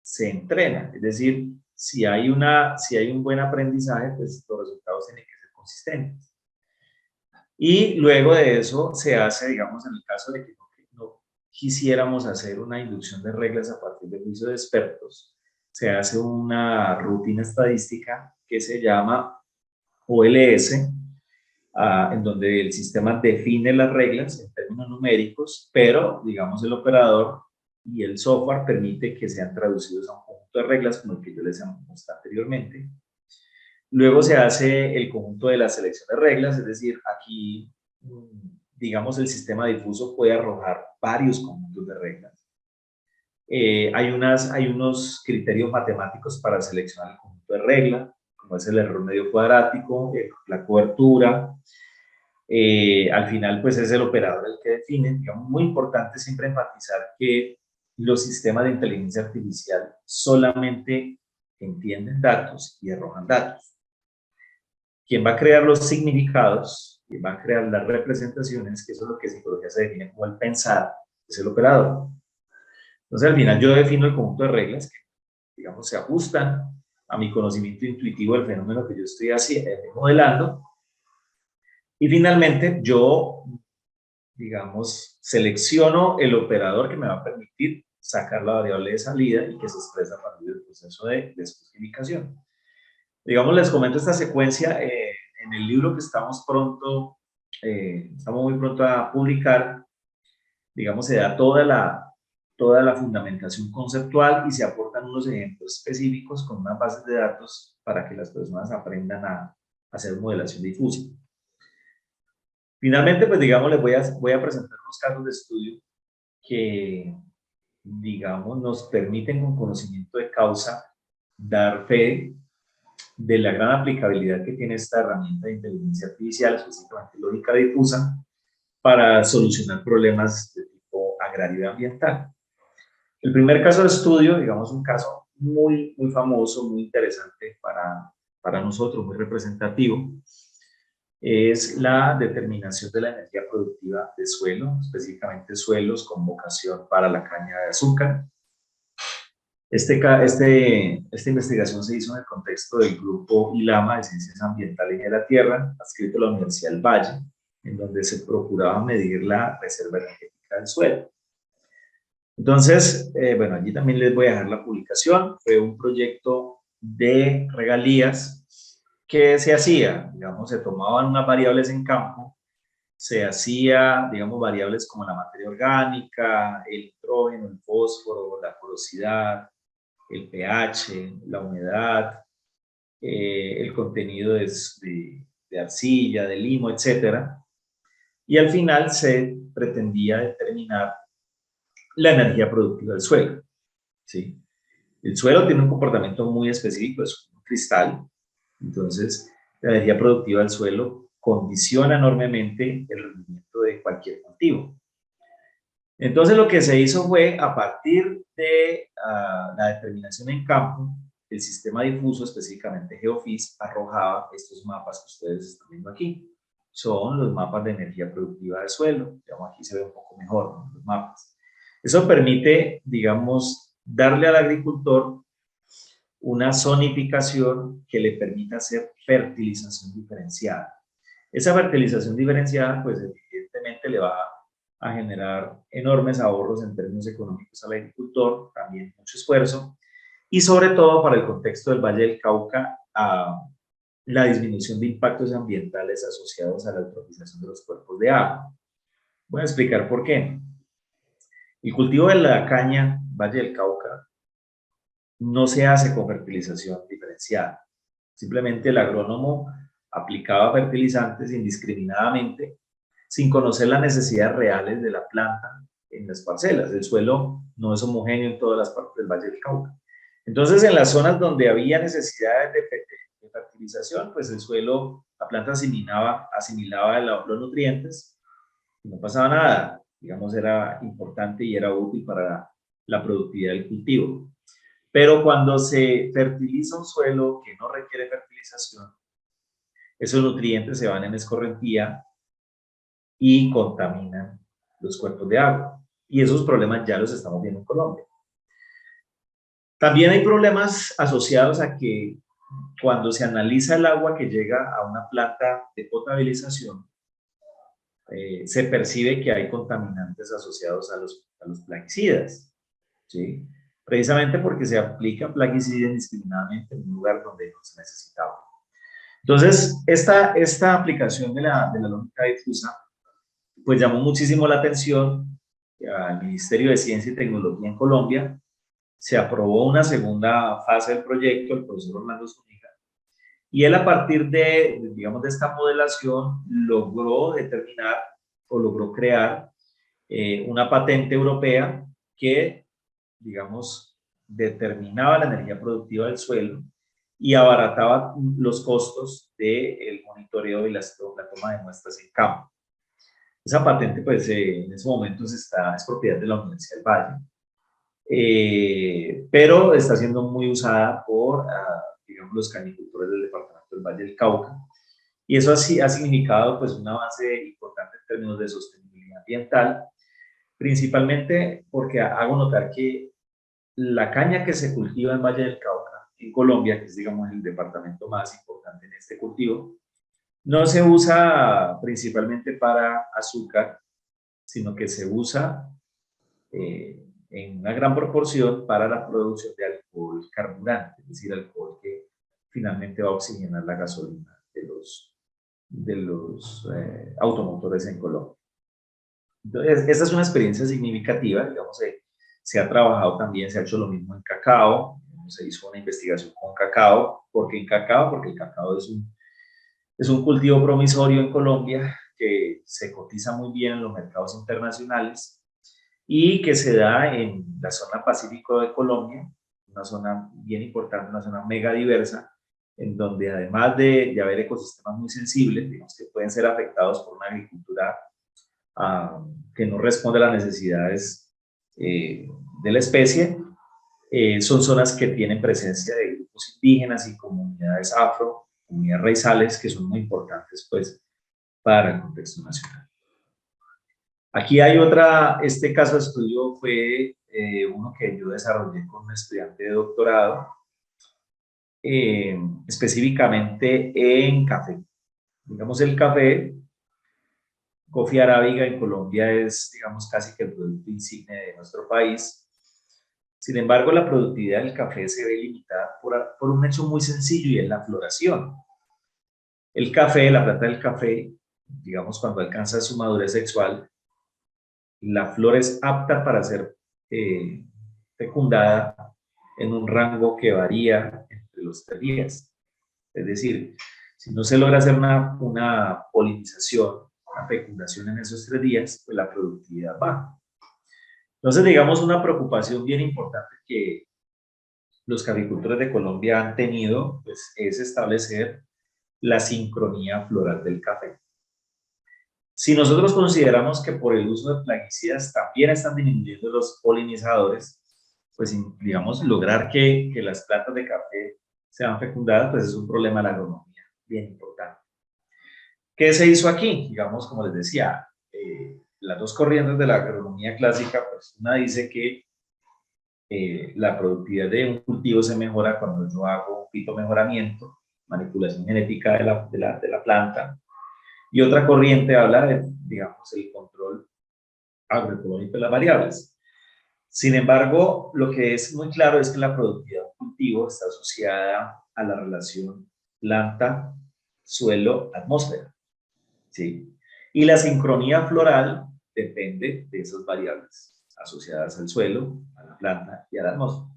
se entrena. Es decir, si hay un buen aprendizaje, pues los resultados tienen que ser consistentes. Y luego de eso se hace, digamos, en el caso de que no quisiéramos hacer una inducción de reglas a partir del juicio de expertos, se hace una rutina estadística que se llama OLS, en donde el sistema define las reglas en términos numéricos, pero, digamos, el operador y el software permite que sean traducidos a un conjunto de reglas como el que yo les mostré anteriormente. Luego se hace el conjunto de la selección de reglas, es decir, aquí, digamos, el sistema difuso puede arrojar varios conjuntos de reglas. Hay unos criterios matemáticos para seleccionar el conjunto de reglas, como es el error medio cuadrático, la cobertura. Al final, pues es el operador el que define. Digamos, muy importante siempre enfatizar que los sistemas de inteligencia artificial solamente entienden datos y arrojan datos. Quien va a crear los significados, quien va a crear las representaciones, que eso es lo que en psicología se define como el pensar, es el operador. Entonces, al final yo defino el conjunto de reglas que, digamos, se ajustan a mi conocimiento intuitivo del fenómeno que yo estoy modelando. Y finalmente, yo, digamos, selecciono el operador que me va a permitir sacar la variable de salida y que se expresa a partir del proceso de descodificación. Digamos, les comento esta secuencia en el libro que estamos muy pronto a publicar. Digamos, se da toda la fundamentación conceptual y se aportan unos ejemplos específicos con unas bases de datos para que las personas aprendan a hacer modelación difusa. Finalmente, pues digamos, les voy a presentar unos casos de estudio que, digamos, nos permiten con conocimiento de causa dar fe de la gran aplicabilidad que tiene esta herramienta de inteligencia artificial, específicamente lógica difusa, para solucionar problemas de tipo agrario y ambiental. El primer caso de estudio, digamos, un caso muy, muy famoso, muy interesante para nosotros, muy representativo, es la determinación de la energía productiva de suelo, específicamente suelos con vocación para la caña de azúcar. Esta investigación se hizo en el contexto del grupo ILAMA de Ciencias Ambientales y de la Tierra, adscrito a la Universidad del Valle, en donde se procuraba medir la reserva energética del suelo. Entonces, bueno, allí también les voy a dejar la publicación. Fue un proyecto de regalías que se hacía, digamos, se tomaban unas variables en campo, se hacía, digamos, variables como la materia orgánica, el nitrógeno, el fósforo, la porosidad, el pH, la humedad, el contenido de arcilla, de limo, etcétera. Y al final se pretendía determinar la energía productiva del suelo, ¿sí? El suelo tiene un comportamiento muy específico, es un cristal, entonces la energía productiva del suelo condiciona enormemente el rendimiento de cualquier cultivo. Entonces lo que se hizo fue, a partir de la determinación en campo, el sistema difuso, específicamente GeoFIS, arrojaba estos mapas que ustedes están viendo aquí. Son los mapas de energía productiva del suelo. Digamos, aquí se ve un poco mejor, ¿no?, los mapas. Eso permite, digamos, darle al agricultor una zonificación que le permita hacer fertilización diferenciada. Esa fertilización diferenciada, pues evidentemente le va a generar enormes ahorros en términos económicos al agricultor, también mucho esfuerzo, y sobre todo para el contexto del Valle del Cauca, la disminución de impactos ambientales asociados a la eutrofización de los cuerpos de agua. Voy a explicar por qué. El cultivo de la caña, Valle del Cauca, no se hace con fertilización diferenciada. Simplemente el agrónomo aplicaba fertilizantes indiscriminadamente, sin conocer las necesidades reales de la planta en las parcelas. El suelo no es homogéneo en todas las partes del Valle del Cauca. Entonces, en las zonas donde había necesidades de fertilización, pues el suelo, la planta asimilaba los nutrientes y no pasaba nada. Digamos, era importante y era útil para la productividad del cultivo. Pero cuando se fertiliza un suelo que no requiere fertilización, esos nutrientes se van en escorrentía y contaminan los cuerpos de agua. Y esos problemas ya los estamos viendo en Colombia. También hay problemas asociados a que cuando se analiza el agua que llega a una planta de potabilización, se percibe que hay contaminantes asociados a los plaguicidas, ¿sí? Precisamente porque se aplica plaguicidas indiscriminadamente en un lugar donde no se necesitaba. Entonces, esta aplicación de la lógica difusa, pues llamó muchísimo la atención al Ministerio de Ciencia y Tecnología en Colombia. Se aprobó una segunda fase del proyecto, el profesor Orlando Zúñiga, y él, a partir digamos, de esta modelación, logró determinar o logró crear una patente europea que, digamos, determinaba la energía productiva del suelo y abarataba los costos del monitoreo y la toma de muestras en campo. Esa patente, pues, en ese momento es propiedad de la Universidad del Valle, pero está siendo muy usada por, digamos, los canicultores del departamento del Valle del Cauca, y eso así ha significado, pues, un avance importante en términos de sostenibilidad ambiental, principalmente porque hago notar que la caña que se cultiva en Valle del Cauca, en Colombia, que es, digamos, el departamento más importante en este cultivo, no se usa principalmente para azúcar, sino que se usa en una gran proporción para la producción de alcohol carburante, es decir, alcohol que finalmente va a oxigenar la gasolina de los automotores en Colombia. Entonces, esta es una experiencia significativa, digamos, se ha trabajado también, se ha hecho lo mismo en cacao, se hizo una investigación con cacao. ¿Por qué en cacao? Porque el cacao es un cultivo promisorio en Colombia que se cotiza muy bien en los mercados internacionales y que se da en la zona pacífico de Colombia, una zona bien importante, una zona mega diversa, en donde además de haber ecosistemas muy sensibles, digamos, que pueden ser afectados por una agricultura que no responde a las necesidades de la especie, son zonas que tienen presencia de grupos indígenas y comunidades afro, comunidades raizales, que son muy importantes, pues, para el contexto nacional. Aquí hay este caso de estudio fue uno que yo desarrollé con un estudiante de doctorado, específicamente en café. Digamos, el café, Coffee Arábiga en Colombia es, digamos, casi que el producto insignia de nuestro país. Sin embargo, la productividad del café se ve limitada por un hecho muy sencillo y es la floración. El café, la planta del café, digamos, cuando alcanza su madurez sexual, la flor es apta para ser fecundada en un rango que varía entre los 3 días. Es decir, si no se logra hacer una polinización, una fecundación en esos 3 días, pues la productividad baja. Entonces, digamos, una preocupación bien importante que los caficultores de Colombia han tenido, pues, es establecer la sincronía floral del café. Si nosotros consideramos que por el uso de plaguicidas también están disminuyendo los polinizadores, pues, digamos, lograr que las plantas de café sean fecundadas, pues es un problema de la agronomía bien importante. ¿Qué se hizo aquí? Digamos, como les decía, las dos corrientes de la agronomía clásica, pues una dice que la productividad de un cultivo se mejora cuando yo hago fitomejoramiento, manipulación genética de la planta, y otra corriente habla de, digamos, el control agroecológico de las variables. Sin embargo, lo que es muy claro es que la productividad de un cultivo está asociada a la relación planta, suelo, atmósfera, ¿sí? Y la sincronía floral depende de esas variables asociadas al suelo, a la planta y a la atmósfera.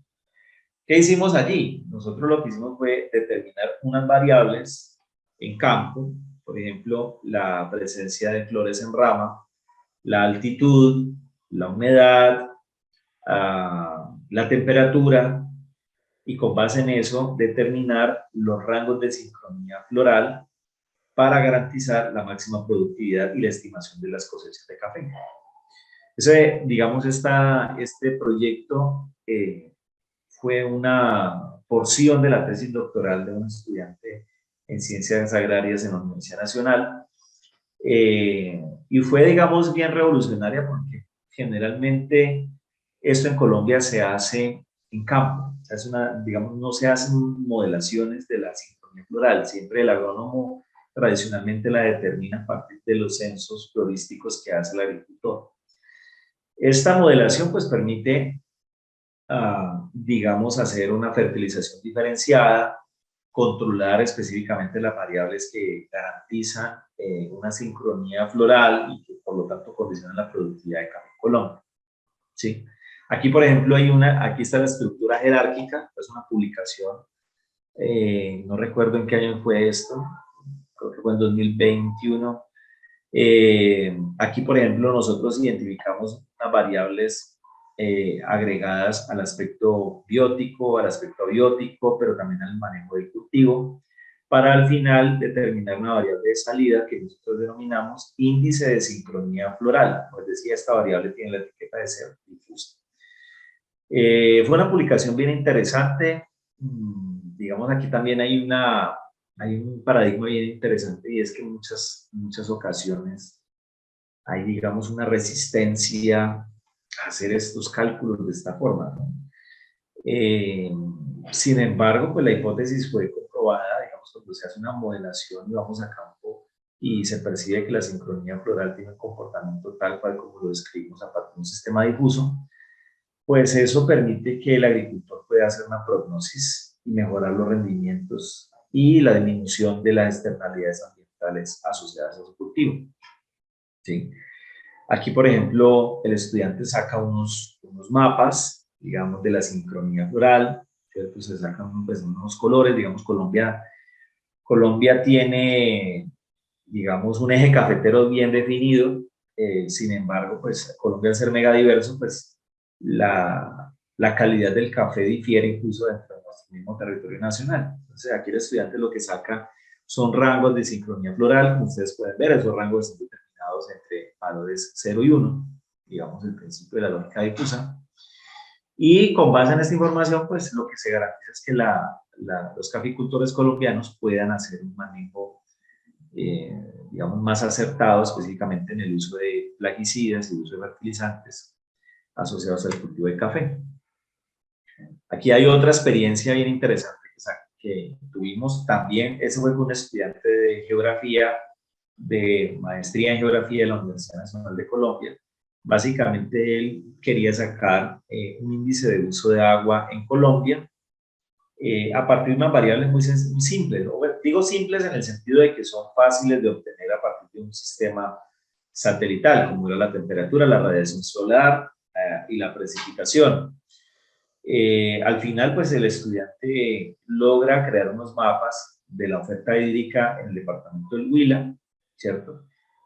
¿Qué hicimos allí? Nosotros lo que hicimos fue determinar unas variables en campo, por ejemplo, la presencia de flores en rama, la altitud, la humedad, la temperatura, y con base en eso determinar los rangos de sincronía floral para garantizar la máxima productividad y la estimación de las cosechas de café. Ese, digamos, este proyecto fue una porción de la tesis doctoral de un estudiante en Ciencias Agrarias en la Universidad Nacional, y fue, digamos, bien revolucionaria porque generalmente esto en Colombia se hace en campo, digamos, no se hacen modelaciones de la sincronía floral, siempre el agrónomo tradicionalmente la determina a partir de los censos florísticos que hace el agricultor. Esta modelación pues permite, digamos, hacer una fertilización diferenciada, controlar específicamente las variables que garantizan una sincronía floral y que por lo tanto condicionan la productividad de café en Colombia, ¿sí? Aquí, por ejemplo, aquí está la estructura jerárquica, es una publicación, no recuerdo en qué año fue esto, creo que fue en 2021. Aquí, por ejemplo, nosotros identificamos unas variables agregadas al aspecto biótico, al aspecto abiótico, pero también al manejo del cultivo, para al final determinar una variable de salida que nosotros denominamos índice de sincronía floral. Como les decía, esta variable tiene la etiqueta de ser difusa. Fue una publicación bien interesante. Digamos, aquí también hay un paradigma bien interesante, y es que en muchas ocasiones hay, digamos, una resistencia a hacer estos cálculos de esta forma, ¿no? Sin embargo, pues la hipótesis fue comprobada, digamos, cuando se hace una modelación y vamos a campo y se percibe que la sincronía floral tiene un comportamiento tal cual como lo describimos a partir de un sistema difuso, pues eso permite que el agricultor pueda hacer una prognosis y mejorar los rendimientos y la disminución de las externalidades ambientales asociadas a su cultivo, ¿sí? Aquí, por ejemplo, el estudiante saca unos mapas, digamos, de la sincronía floral, ¿cierto? Se sacan pues, unos colores, digamos, Colombia tiene, digamos, un eje cafetero bien definido, sin embargo, pues Colombia, al ser mega diverso, pues la calidad del café difiere incluso dentro de nuestro mismo territorio nacional. Entonces, aquí el estudiante lo que saca son rangos de sincronía floral, como ustedes pueden ver, esos rangos están determinados entre valores 0 y 1, digamos, el principio de la lógica difusa. Y con base en esta información, pues lo que se garantiza es que los caficultores colombianos puedan hacer un manejo, digamos, más acertado, específicamente en el uso de plaguicidas y el uso de fertilizantes, asociados al cultivo de café. Aquí hay otra experiencia bien interesante que tuvimos también. Ese fue con un estudiante de geografía, de maestría en geografía de la Universidad Nacional de Colombia. Básicamente él quería sacar un índice de uso de agua en Colombia a partir de unas variables muy simples, ¿no? Bueno, digo simples en el sentido de que son fáciles de obtener a partir de un sistema satelital, como era la temperatura, la radiación solar y la precipitación. Al final, pues el estudiante logra crear unos mapas de la oferta hídrica en el departamento del Huila, ¿cierto?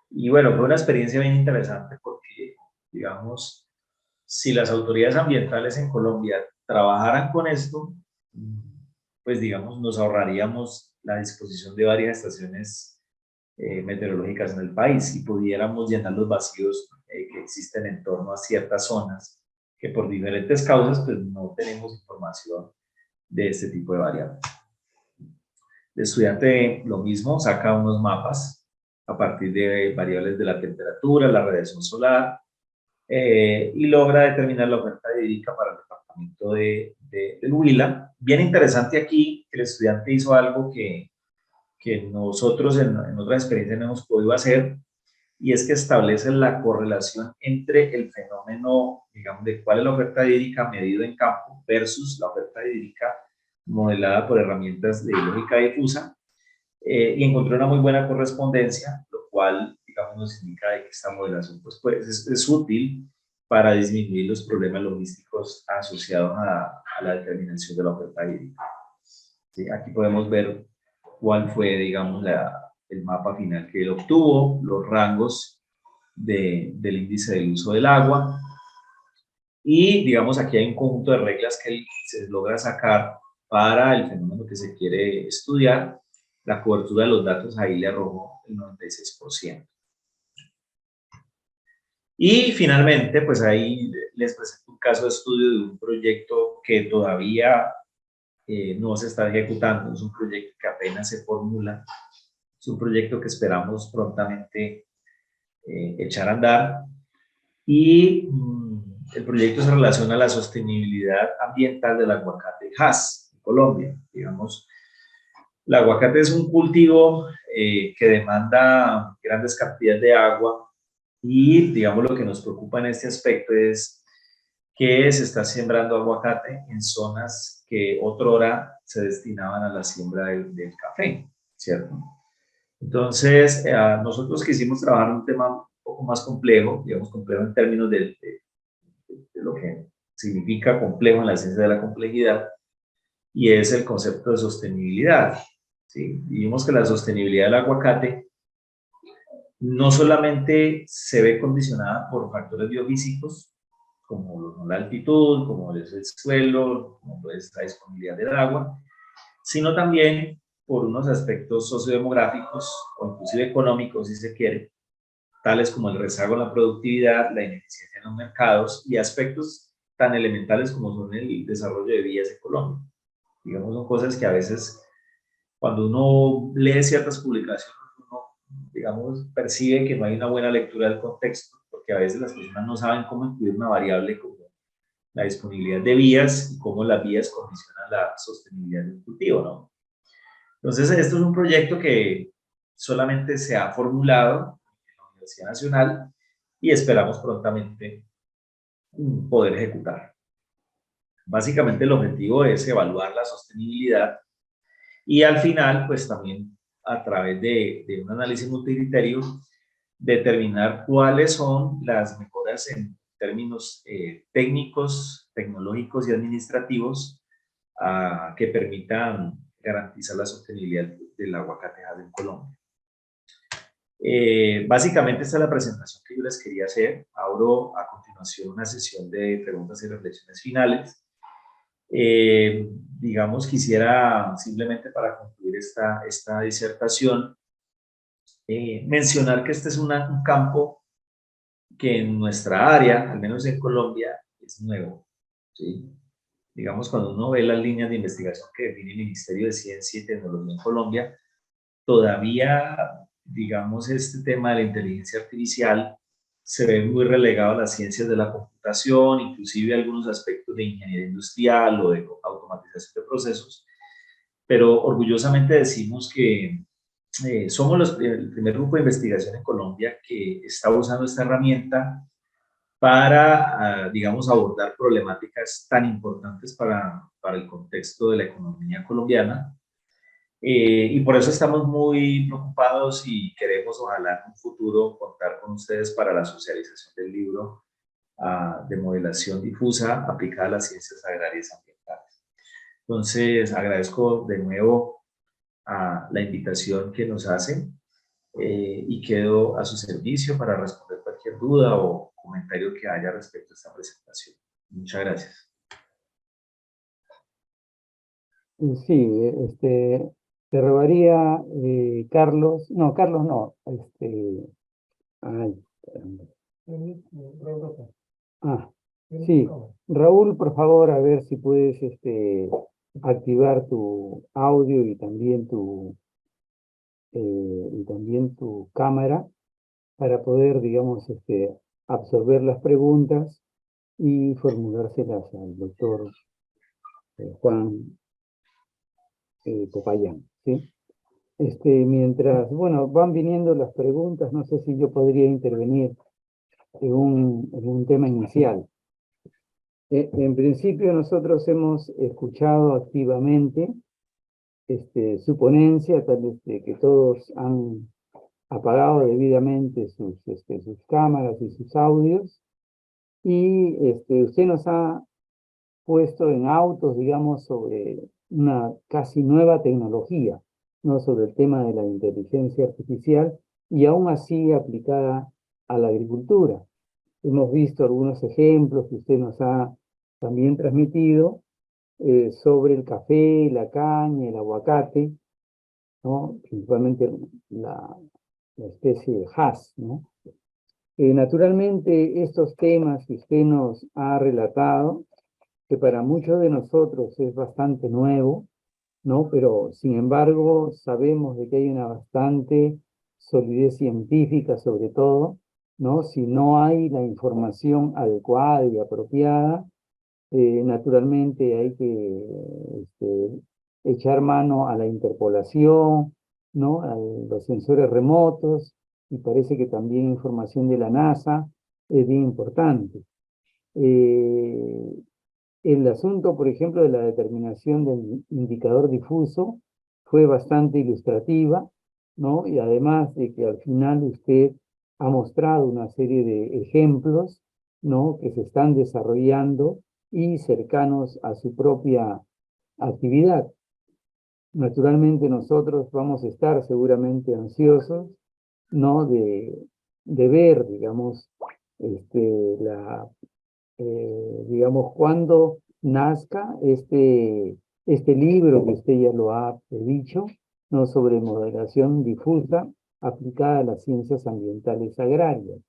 Y bueno, fue una experiencia bien interesante porque, digamos, si las autoridades ambientales en Colombia trabajaran con esto, pues digamos, nos ahorraríamos la disposición de varias estaciones meteorológicas en el país y pudiéramos llenar los vacíos que existen en torno a ciertas zonas que por diferentes causas pues no tenemos información de este tipo de variables. El estudiante lo mismo, saca unos mapas a partir de variables de la temperatura, la radiación solar, y logra determinar la oferta hídrica para el departamento del Huila. Bien interesante aquí que el estudiante hizo algo que nosotros en otras experiencias no hemos podido hacer, y es que establece la correlación entre el fenómeno, digamos, de cuál es la oferta hídrica medida en campo versus la oferta hídrica modelada por herramientas de lógica difusa, y encontró una muy buena correspondencia, lo cual, digamos, nos indica de que esta modelación pues es útil para disminuir los problemas logísticos asociados a la determinación de la oferta hídrica. ¿Sí? Aquí podemos ver cuál fue, digamos, el mapa final que él obtuvo, los rangos del índice del uso del agua, y digamos aquí hay un conjunto de reglas que él se logra sacar para el fenómeno que se quiere estudiar. La cobertura de los datos ahí le arrojó el 96%. Y finalmente, pues ahí les presento un caso de estudio de un proyecto que todavía no se está ejecutando. Es un proyecto que apenas se formula. Es un proyecto que esperamos prontamente echar a andar. Y el proyecto se relaciona a la sostenibilidad ambiental del aguacate Hass en Colombia. Digamos, el aguacate es un cultivo que demanda grandes cantidades de agua, y digamos lo que nos preocupa en este aspecto es que se está sembrando aguacate en zonas que otrora se destinaban a la siembra del café, ¿cierto? Entonces, nosotros quisimos trabajar un tema un poco más complejo, digamos complejo en términos de lo que significa complejo en la ciencia de la complejidad, y es el concepto de sostenibilidad. ¿Sí? Y vimos que la sostenibilidad del aguacate no solamente se ve condicionada por factores biofísicos, como la altitud, como es el suelo, como es la disponibilidad del agua, sino también por unos aspectos sociodemográficos o inclusive económicos, si se quiere, tales como el rezago en la productividad, la ineficiencia en los mercados y aspectos tan elementales como son el desarrollo de vías en Colombia. Digamos, son cosas que a veces cuando uno lee ciertas publicaciones, uno, digamos, percibe que no hay una buena lectura del contexto, porque a veces las personas no saben cómo incluir una variable como la disponibilidad de vías y cómo las vías condicionan la sostenibilidad del cultivo, ¿no? Entonces, esto es un proyecto que solamente se ha formulado en la Universidad Nacional y esperamos prontamente poder ejecutar. Básicamente el objetivo es evaluar la sostenibilidad y al final, pues también a través de un análisis multicriterio, determinar cuáles son las mejoras en términos técnicos, tecnológicos y administrativos que permitan garantizar la sostenibilidad del aguacate en Colombia. Básicamente esta es la presentación que yo les quería hacer. Abro a continuación una sesión de preguntas y reflexiones finales. Digamos, quisiera simplemente para concluir esta disertación, mencionar que este es un campo que en nuestra área, al menos en Colombia, es nuevo, ¿sí? Digamos, cuando uno ve las líneas de investigación que define el Ministerio de Ciencia y Tecnología en Colombia, todavía, digamos, este tema de la inteligencia artificial se ve muy relegado a las ciencias de la computación, inclusive algunos aspectos de ingeniería industrial o de automatización de procesos, pero orgullosamente decimos que somos el primer grupo de investigación en Colombia que está usando esta herramienta para, digamos, abordar problemáticas tan importantes para el contexto de la economía colombiana. Y por eso estamos muy preocupados y queremos, ojalá, en un futuro contar con ustedes para la socialización del libro de modelación difusa aplicada a las ciencias agrarias ambientales. Entonces, agradezco de nuevo a la invitación que nos hacen y quedo a su servicio para responder cualquier duda o comentario que haya respecto a esta presentación. Muchas gracias. Sí, te robaría, Carlos, no, ay, caramba. Sí, Raúl, por favor, a ver si puedes, activar tu audio y también tu cámara para poder, digamos, absorber las preguntas y formulárselas al doctor Juan Popayán, ¿sí? Mientras, bueno, van viniendo las preguntas, no sé si yo podría intervenir en un tema inicial. En principio nosotros hemos escuchado activamente su ponencia, tal vez que todos han apagado debidamente sus cámaras y sus audios, y usted nos ha puesto en autos, digamos, sobre una casi nueva tecnología, ¿no? Sobre el tema de la inteligencia artificial y aún así aplicada a la agricultura. Hemos visto algunos ejemplos que usted nos ha también transmitido sobre el café, la caña, el aguacate, ¿no? Principalmente la especie de Hass, ¿no? Naturalmente, estos temas que usted nos ha relatado, que para muchos de nosotros es bastante nuevo, ¿no? Pero, sin embargo, sabemos de que hay una bastante solidez científica, sobre todo, ¿no? Si no hay la información adecuada y apropiada, naturalmente hay que echar mano a la interpolación, ¿no? A los sensores remotos, y parece que también información de la NASA es bien importante. El asunto, por ejemplo, de la determinación del indicador difuso fue bastante ilustrativa, ¿no? Y además de que al final usted ha mostrado una serie de ejemplos, ¿no? Que se están desarrollando y cercanos a su propia actividad. Naturalmente nosotros vamos a estar seguramente ansiosos, ¿no? De ver, digamos, digamos, cuando nazca este libro que usted ya lo ha dicho, ¿no? Sobre moderación difusa aplicada a las ciencias ambientales agrarias.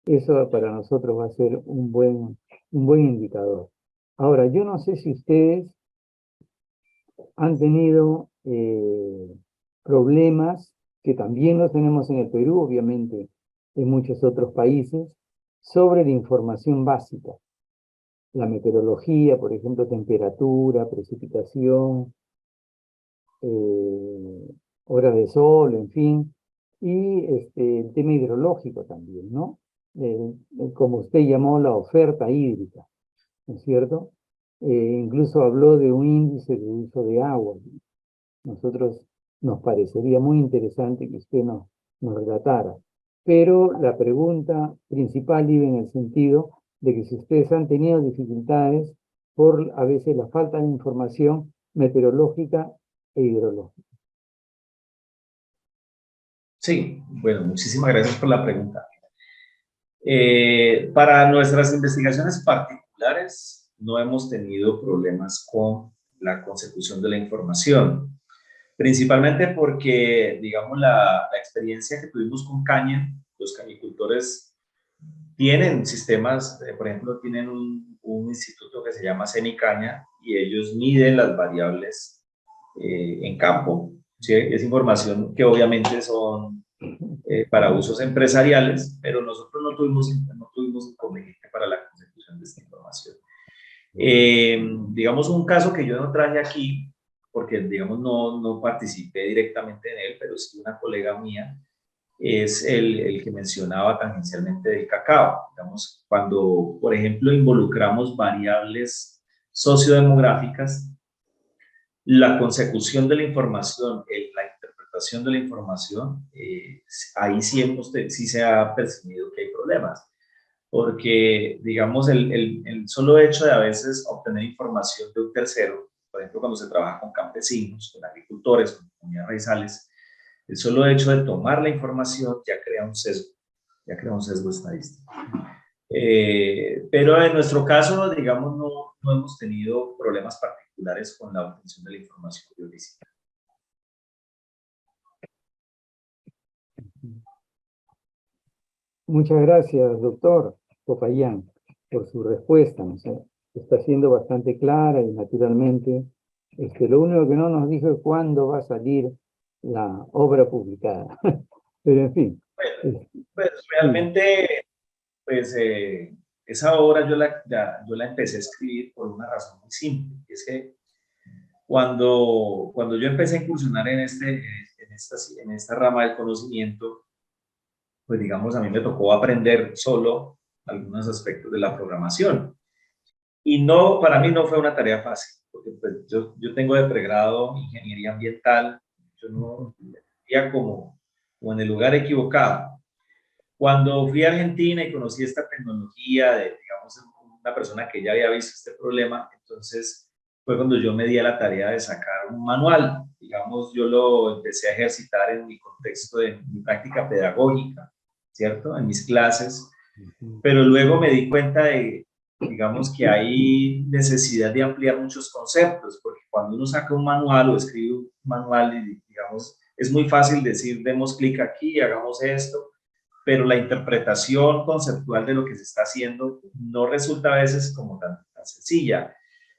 Eso para nosotros va a ser un buen indicador. Ahora, yo no sé si ustedes han tenido problemas, que también los tenemos en el Perú, obviamente en muchos otros países, sobre la información básica. La meteorología, por ejemplo, temperatura, precipitación, horas de sol, en fin, y el tema hidrológico también, ¿no? Como usted llamó, la oferta hídrica, ¿no es cierto? Incluso habló de un índice de uso de agua. Nosotros nos parecería muy interesante que usted nos relatara. Pero la pregunta principal iba en el sentido de que si ustedes han tenido dificultades por a veces la falta de información meteorológica e hidrológica. Sí, bueno, muchísimas gracias por la pregunta. Para nuestras investigaciones particulares no hemos tenido problemas con la consecución de la información, principalmente porque, digamos, la experiencia que tuvimos con caña, los cañicultores tienen sistemas, por ejemplo, tienen un instituto que se llama CENICAña y ellos miden las variables en campo, ¿sí? Es información que obviamente son para usos empresariales, pero nosotros no tuvimos inconveniente para la consecución de esta información. Digamos, un caso que yo no traje aquí, porque digamos no participé directamente en él, pero sí una colega mía, es el que mencionaba tangencialmente del cacao. Digamos, cuando, por ejemplo, involucramos variables sociodemográficas, la consecución de la información, la interpretación de la información, ahí sí se ha percibido que hay problemas, porque, digamos, el solo hecho de a veces obtener información de un tercero, por ejemplo, cuando se trabaja con campesinos, con agricultores, con comunidades raizales, el solo hecho de tomar la información ya crea un sesgo estadístico. Pero en nuestro caso, digamos, no hemos tenido problemas particulares con la obtención de la información biológica. Muchas gracias, doctor Popayán, por su respuesta. ¿No sé? Está siendo bastante clara y naturalmente, lo único que no nos dijo es cuándo va a salir la obra publicada. Pero en fin. Pues realmente, pues esa obra yo la empecé a escribir por una razón muy simple, y es que cuando yo empecé a incursionar en esta rama del conocimiento, pues digamos, a mí me tocó aprender solo algunos aspectos de la programación. Y para mí no fue una tarea fácil, porque pues, yo tengo de pregrado ingeniería ambiental, yo no vivía como en el lugar equivocado. Cuando fui a Argentina y conocí esta tecnología de, digamos, una persona que ya había visto este problema, entonces fue cuando yo me di a la tarea de sacar un manual. Digamos, yo lo empecé a ejercitar en mi contexto de mi práctica pedagógica, ¿cierto? En mis clases, pero luego me di cuenta de, digamos, que hay necesidad de ampliar muchos conceptos, porque cuando uno saca un manual o escribe un manual, y, digamos, es muy fácil decir, demos clic aquí y hagamos esto, pero la interpretación conceptual de lo que se está haciendo no resulta a veces como tan sencilla.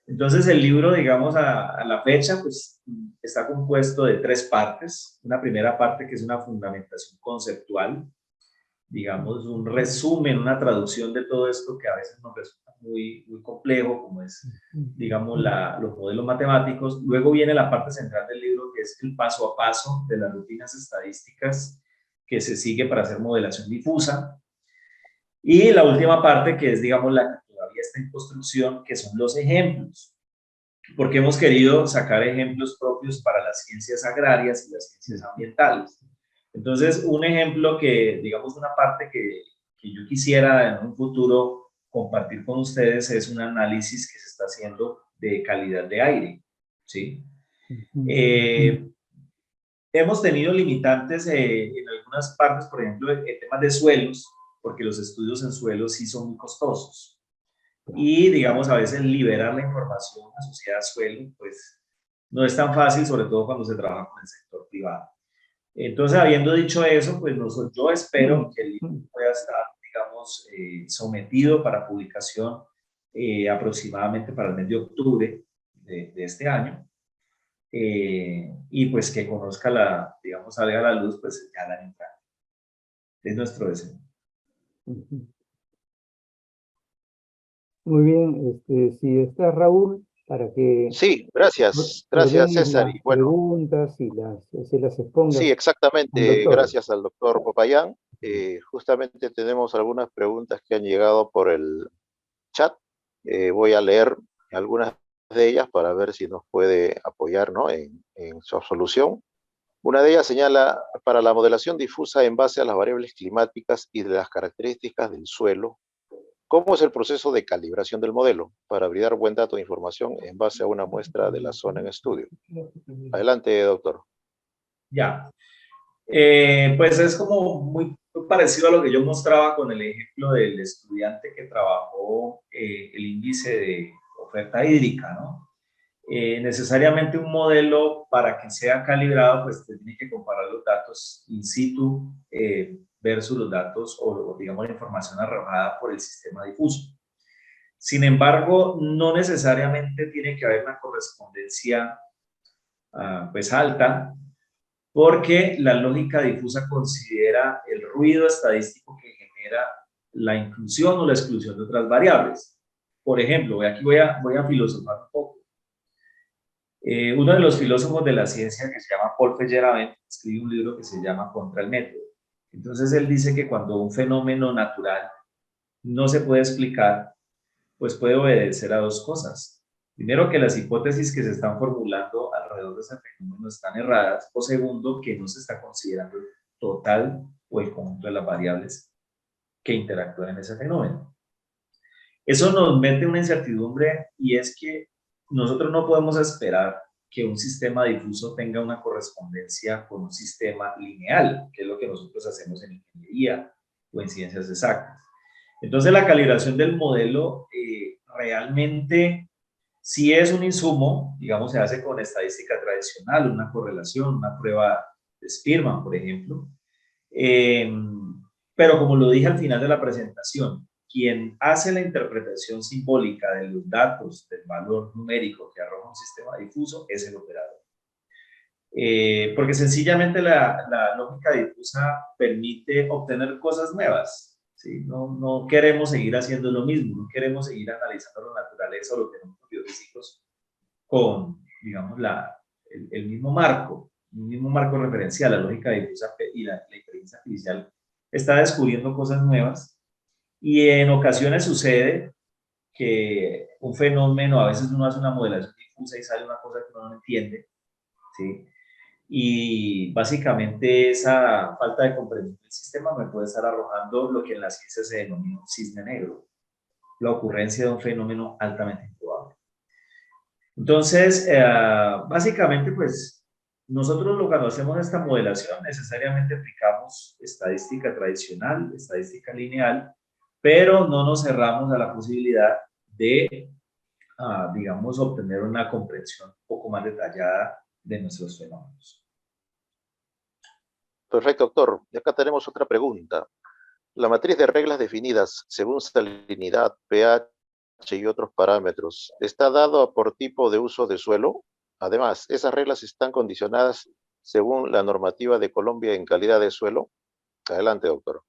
Entonces el libro, digamos, a la fecha, pues está compuesto de 3 partes. Una primera parte que es una fundamentación conceptual, digamos, un resumen, una traducción de todo esto que a veces nos resulta muy complejo, como es, digamos, los modelos matemáticos. Luego viene la parte central del libro, que es el paso a paso de las rutinas estadísticas que se sigue para hacer modelación difusa. Y la última parte, que es, digamos, la que todavía está en construcción, que son los ejemplos, porque hemos querido sacar ejemplos propios para las ciencias agrarias y las ciencias ambientales. Entonces, un ejemplo que, digamos, una parte que yo quisiera en un futuro compartir con ustedes es un análisis que se está haciendo de calidad de aire, ¿sí? Hemos tenido limitantes en algunas partes, por ejemplo, en temas de suelos, porque los estudios en suelos sí son muy costosos. Y, digamos, a veces liberar la información asociada a suelo, pues, no es tan fácil, sobre todo cuando se trabaja con el sector privado. Entonces, habiendo dicho eso, pues yo espero que el libro pueda estar, digamos, sometido para publicación aproximadamente para el mes de octubre de este año. Y pues que conozca digamos, salga a la luz, pues ya la entrada. Es nuestro deseo. Muy bien, si está Raúl, para que Sí, gracias ordene César. las Y bueno, preguntas y se las expongas sí, al exactamente, doctor. gracias al doctor Popayán. Justamente tenemos algunas preguntas que han llegado por el chat. Voy a leer algunas de ellas para ver si nos puede apoyar, ¿no?, en su solución. Una de ellas señala, para la modelación difusa en base a las variables climáticas y de las características del suelo, ¿cómo es el proceso de calibración del modelo para brindar buen dato de información en base a una muestra de la zona en estudio? Adelante, doctor. Ya. Pues es como muy parecido a lo que yo mostraba con el ejemplo del estudiante que trabajó el índice de oferta hídrica, ¿no? Necesariamente un modelo, para que sea calibrado, pues tiene que comparar los datos in situ versus los datos o digamos la información arrojada por el sistema difuso. Sin embargo, no necesariamente tiene que haber una correspondencia pues alta porque la lógica difusa considera el ruido estadístico que genera la inclusión o la exclusión de otras variables. Por ejemplo, aquí voy a filosofar un poco. Uno de los filósofos de la ciencia, que se llama Paul Feyerabend, escribe un libro que se llama Contra el método. Entonces él dice que cuando un fenómeno natural no se puede explicar, pues puede obedecer a dos cosas. Primero, que las hipótesis que se están formulando alrededor de ese fenómeno están erradas, o segundo, que no se está considerando el total o el conjunto de las variables que interactúan en ese fenómeno. Eso nos mete una incertidumbre, y es que nosotros no podemos esperar que un sistema difuso tenga una correspondencia con un sistema lineal, que es lo que nosotros hacemos en ingeniería o en ciencias exactas. Entonces, la calibración del modelo realmente sí es un insumo, digamos, se hace con estadística tradicional, una correlación, una prueba de Spearman, por ejemplo. Pero como lo dije al final de la presentación, quien hace la interpretación simbólica de los datos, del valor numérico que arroja un sistema difuso, es el operador. Porque sencillamente la lógica difusa permite obtener cosas nuevas, ¿sí? No queremos seguir haciendo lo mismo, no queremos seguir analizando la naturaleza o los fenómenos biofísicos con, digamos, el mismo marco referencial. La lógica difusa y la inteligencia artificial está descubriendo cosas nuevas, y en ocasiones sucede que un fenómeno, a veces uno hace una modelación difusa y sale una cosa que uno no entiende, ¿sí? Y básicamente esa falta de comprensión del sistema me puede estar arrojando lo que en la ciencia se denomina un cisne negro, la ocurrencia de un fenómeno altamente improbable. Entonces, básicamente, pues, nosotros cuando hacemos esta modelación necesariamente aplicamos estadística tradicional, estadística lineal, pero no nos cerramos a la posibilidad de, digamos, obtener una comprensión un poco más detallada de nuestros fenómenos. Perfecto, doctor. Y acá tenemos otra pregunta. La matriz de reglas definidas según salinidad, pH y otros parámetros, ¿está dado por tipo de uso de suelo? Además, ¿esas reglas están condicionadas según la normativa de Colombia en calidad de suelo? Adelante, doctor.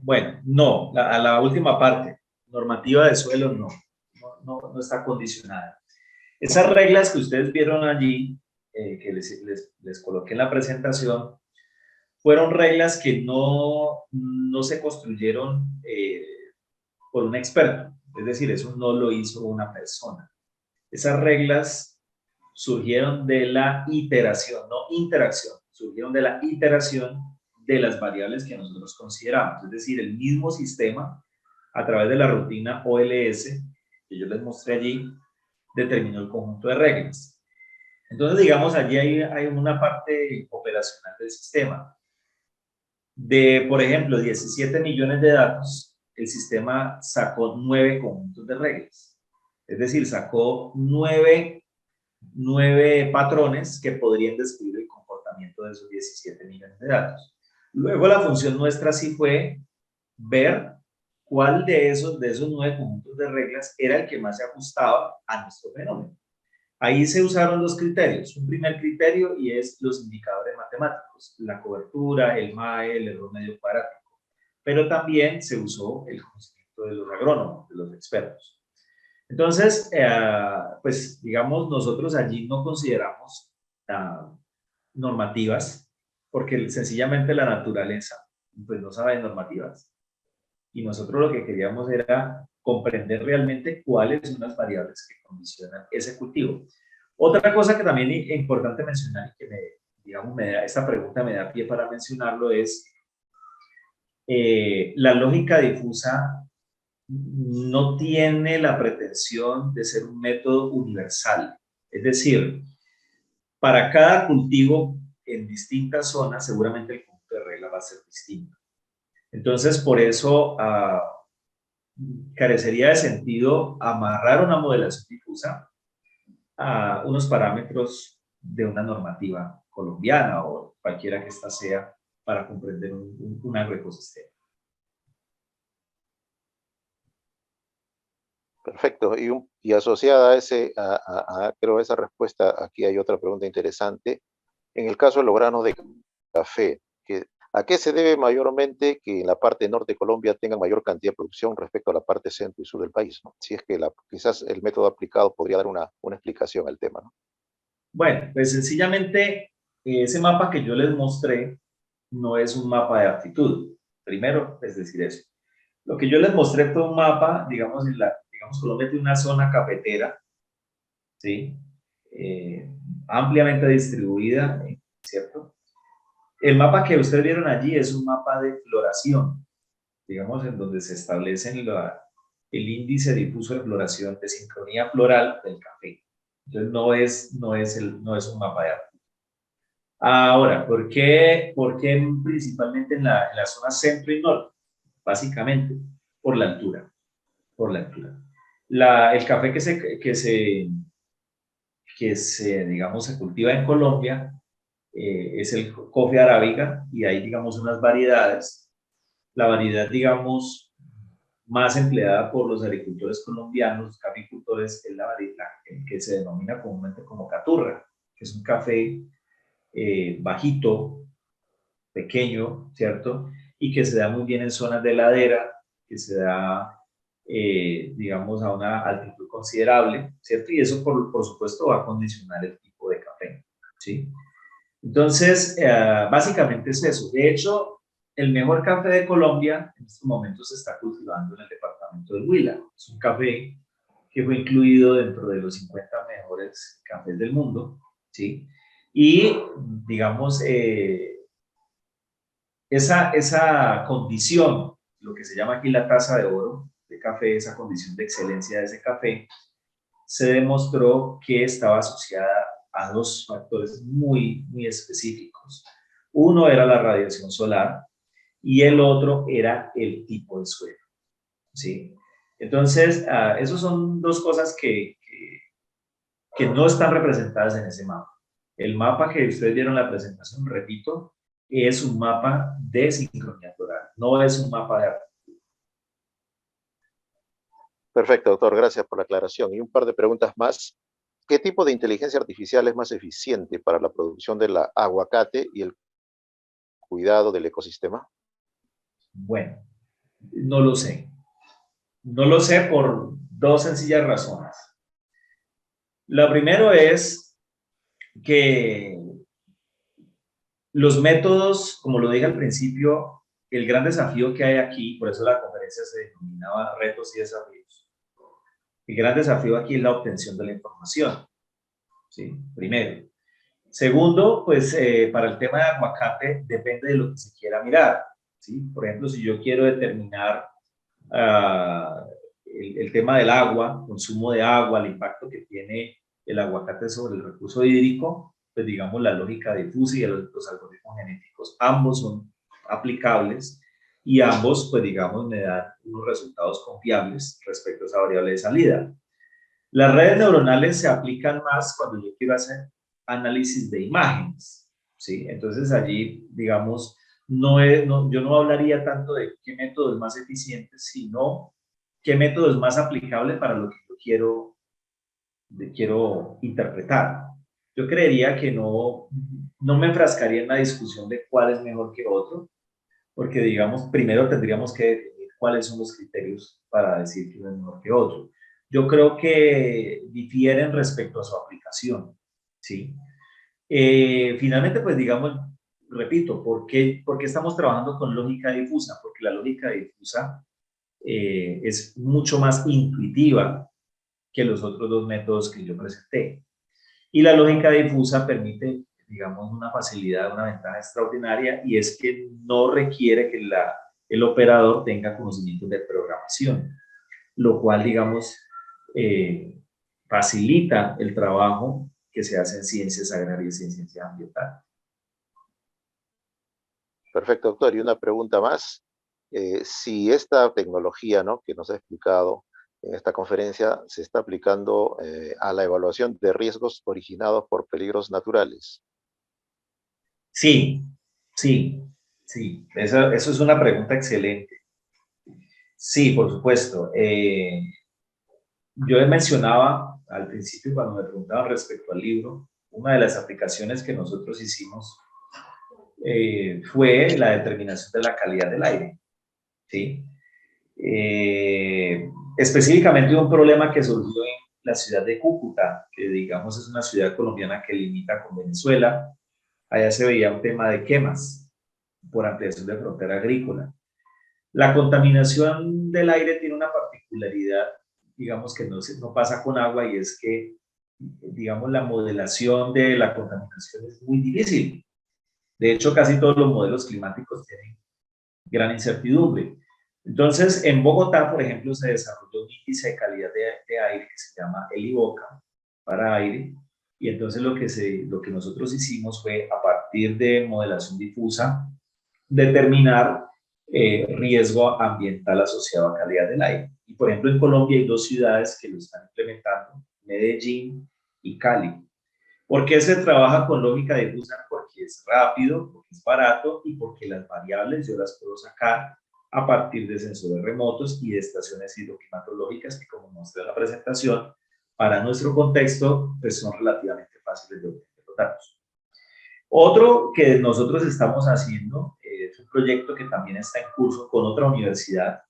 Bueno, no, a la última parte, normativa de suelo no está condicionada. Esas reglas que ustedes vieron allí, que les coloqué en la presentación, fueron reglas que no se construyeron por un experto, es decir, eso no lo hizo una persona. Esas reglas surgieron de la iteración, no interacción, surgieron de la iteración de las variables que nosotros consideramos, es decir, el mismo sistema, a través de la rutina OLS, que yo les mostré allí, determinó el conjunto de reglas. Entonces, digamos, allí hay una parte operacional del sistema. De, por ejemplo, 17 millones de datos, el sistema sacó 9 conjuntos de reglas. Es decir, sacó 9 patrones que podrían describir el comportamiento de esos 17 millones de datos. Luego la función nuestra sí fue ver cuál de esos 9 conjuntos de reglas era el que más se ajustaba a nuestro fenómeno. Ahí se usaron dos criterios. Un primer criterio, y es los indicadores matemáticos, la cobertura, el MAE, el error medio cuadrático. Pero también se usó el conocimiento de los agrónomos, de los expertos. Entonces, pues digamos, nosotros allí no consideramos normativas, porque sencillamente la naturaleza pues no sabe de normativas. Y nosotros lo que queríamos era comprender realmente cuáles son las variables que condicionan ese cultivo. Otra cosa que también es importante mencionar, y que esta pregunta me da pie para mencionarlo, es la lógica difusa no tiene la pretensión de ser un método universal. Es decir, para cada cultivo en distintas zonas, seguramente el conjunto de reglas va a ser distinto. Entonces, por eso carecería de sentido amarrar una modelación difusa a unos parámetros de una normativa colombiana o cualquiera que ésta sea para comprender un agroecosistema. Perfecto. Y asociada a creo, esa respuesta, aquí hay otra pregunta interesante. En el caso de los granos de café, ¿a qué se debe mayormente que en la parte norte de Colombia tengan mayor cantidad de producción respecto a la parte centro y sur del país, ¿no? Si es que quizás el método aplicado podría dar una explicación al tema, ¿no? Bueno, pues sencillamente ese mapa que yo les mostré no es un mapa de aptitud. Primero, es decir eso. Lo que yo les mostré fue un mapa, digamos, digamos Colombia tiene una zona cafetera, ¿sí? Ampliamente distribuida, ¿cierto? El mapa que ustedes vieron allí es un mapa de floración, digamos, en donde se establece el índice difuso de floración, de sincronía floral del café. Entonces no es un mapa de arte. Ahora, ¿por qué principalmente en la zona centro y norte? Básicamente, por la altura, por la altura. El café digamos, se cultiva en Colombia es el coffee arábica y hay, digamos, unas variedades. La variedad, digamos, más empleada por los agricultores colombianos, los caficultores, es la variedad que se denomina comúnmente como caturra, que es un café bajito, pequeño, ¿cierto? Y que se da muy bien en zonas de ladera, que se da, digamos, a una altitud considerable, ¿cierto? Y eso, por supuesto, va a condicionar el tipo de café, ¿sí? Entonces, básicamente es eso. De hecho, el mejor café de Colombia en estos momentos se está cultivando en el departamento del Huila. Es un café que fue incluido dentro de los 50 mejores cafés del mundo, ¿sí? Y, digamos, esa condición, lo que se llama aquí la taza de oro de café, esa condición de excelencia de ese café, se demostró que estaba asociada a dos factores muy, muy específicos. Uno era la radiación solar y el otro era el tipo de suelo, ¿sí? Entonces, esas son dos cosas que no están representadas en ese mapa. El mapa que ustedes vieron en la presentación, repito, es un mapa de sincronía floral, no es un mapa de arte. Perfecto, doctor, gracias por la aclaración. Y un par de preguntas más. ¿Qué tipo de inteligencia artificial es más eficiente para la producción del aguacate y el cuidado del ecosistema? Bueno, no lo sé. No lo sé por dos sencillas razones. Lo primero es que los métodos, como lo dije al principio, el gran desafío que hay aquí, por eso la conferencia se denominaba Retos y Desafíos. El gran desafío aquí es la obtención de la información, ¿sí? Primero. Segundo, pues para el tema de aguacate depende de lo que se quiera mirar, ¿sí? Por ejemplo, si yo quiero determinar el tema del agua, consumo de agua, el impacto que tiene el aguacate sobre el recurso hídrico, pues digamos la lógica difusa y los algoritmos genéticos, ambos son aplicables y ambos, pues digamos, me dan unos resultados confiables respecto a esa variable de salida. Las redes neuronales se aplican más cuando yo quiero hacer análisis de imágenes, ¿sí? Entonces allí, digamos, yo no hablaría tanto de qué método es más eficiente, sino qué método es más aplicable para lo que yo quiero interpretar. Yo creería que no me enfrascaría en la discusión de cuál es mejor que otro, porque, digamos, primero tendríamos que definir cuáles son los criterios para decir que uno es mejor que otro. Yo creo que difieren respecto a su aplicación, ¿sí? Finalmente, pues digamos, repito, por qué estamos trabajando con lógica difusa? Porque la lógica difusa es mucho más intuitiva que los otros dos métodos que yo presenté. Y la lógica difusa permite, digamos, una facilidad, una ventaja extraordinaria, y es que no requiere que el operador tenga conocimientos de programación, lo cual, digamos, eh, facilita el trabajo que se hace en ciencias agrarias y en ciencias ambientales. Perfecto, doctor. Y una pregunta más. Si esta tecnología, ¿no?, que nos ha explicado en esta conferencia se está aplicando a la evaluación de riesgos originados por peligros naturales. Sí, sí, sí. Eso es una pregunta excelente. Sí, por supuesto. Yo mencionaba al principio cuando me preguntaban respecto al libro, una de las aplicaciones que nosotros hicimos fue la determinación de la calidad del aire, ¿sí? Específicamente un problema que surgió en la ciudad de Cúcuta, que digamos es una ciudad colombiana que limita con Venezuela. Allá se veía un tema de quemas por ampliación de frontera agrícola. La contaminación del aire tiene una particularidad, digamos, que no pasa con agua, y es que, digamos, la modelación de la contaminación es muy difícil. De hecho, casi todos los modelos climáticos tienen gran incertidumbre. Entonces, en Bogotá, por ejemplo, se desarrolló un índice de calidad de aire que se llama el IVOCA para aire, y entonces lo que nosotros hicimos fue, a partir de modelación difusa, determinar riesgo ambiental asociado a calidad del aire. Y, por ejemplo, en Colombia hay 2 ciudades que lo están implementando, Medellín y Cali. ¿Por qué se trabaja con lógica difusa? Porque es rápido, porque es barato y porque las variables yo las puedo sacar a partir de sensores remotos y de estaciones hidroclimatológicas que, como mostré en la presentación, para nuestro contexto, pues son relativamente fáciles de obtener los datos. Otro que nosotros estamos haciendo, es un proyecto que también está en curso con otra universidad,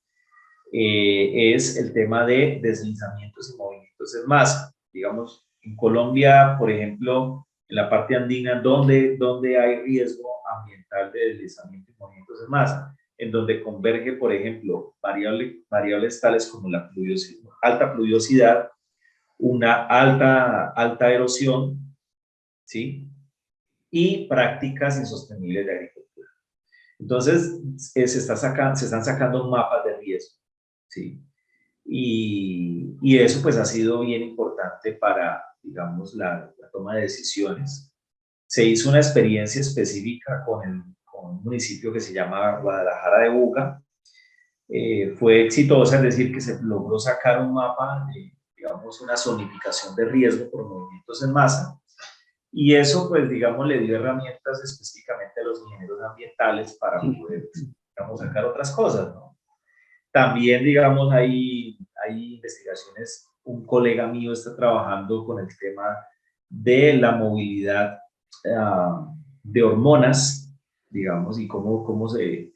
es el tema de deslizamientos y movimientos en masa. Digamos, en Colombia, por ejemplo, en la parte andina, donde hay riesgo ambiental de deslizamiento y movimientos en masa, en donde converge, por ejemplo, variables tales como la alta pluviosidad, una alta erosión, ¿sí? Y prácticas insostenibles de agricultura. Entonces, se están sacando mapas de riesgo, ¿sí? Y eso pues ha sido bien importante para, digamos, la toma de decisiones. Se hizo una experiencia específica con un municipio que se llama Guadalajara de Buga. Fue exitosa, es decir, que se logró sacar un mapa de, digamos, una zonificación de riesgo por movimientos en masa. Y eso, pues, digamos, le dio herramientas específicamente a los ingenieros ambientales para poder, digamos, sacar otras cosas, ¿no? También, digamos, hay investigaciones. Un colega mío está trabajando con el tema de la movilidad de hormonas, digamos, y cómo se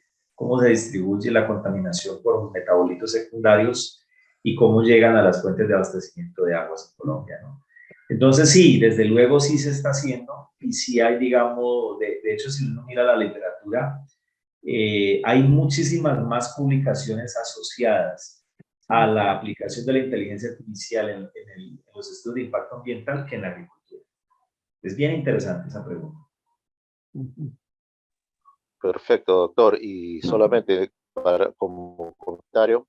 distribuye la contaminación por metabolitos secundarios y cómo llegan a las fuentes de abastecimiento de aguas en Colombia, ¿no? Entonces, sí, desde luego sí se está haciendo, y sí hay, digamos, de hecho, si uno mira la literatura, hay muchísimas más publicaciones asociadas a la aplicación de la inteligencia artificial en los estudios de impacto ambiental que en la agricultura. Es bien interesante esa pregunta. Perfecto, doctor. Y solamente como comentario,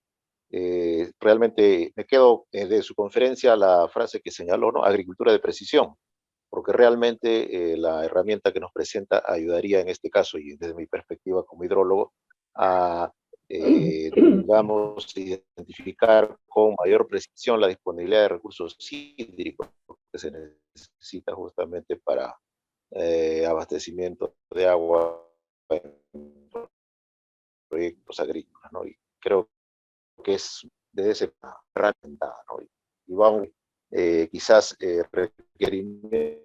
realmente me quedo de su conferencia la frase que señaló, ¿no? Agricultura de precisión, porque realmente la herramienta que nos presenta ayudaría en este caso, y desde mi perspectiva como hidrólogo, a, digamos, identificar con mayor precisión la disponibilidad de recursos hídricos que se necesita justamente para abastecimiento de agua en proyectos agrícolas, ¿no? Y creo que es de ese herramienta, ¿no? Y vamos, quizás requerimiento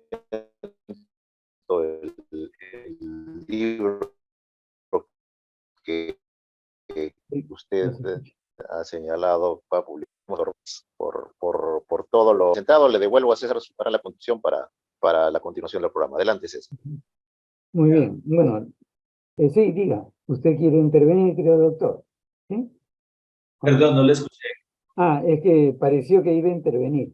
el libro que usted ha señalado para publicar por todo lo sentado. Le devuelvo a César para la conducción para la continuación del programa. Adelante, César. Muy bien. Bueno, sí, diga. Usted quiere intervenir, creo, doctor. ¿Sí? Perdón, no le escuché. Es que pareció que iba a intervenir.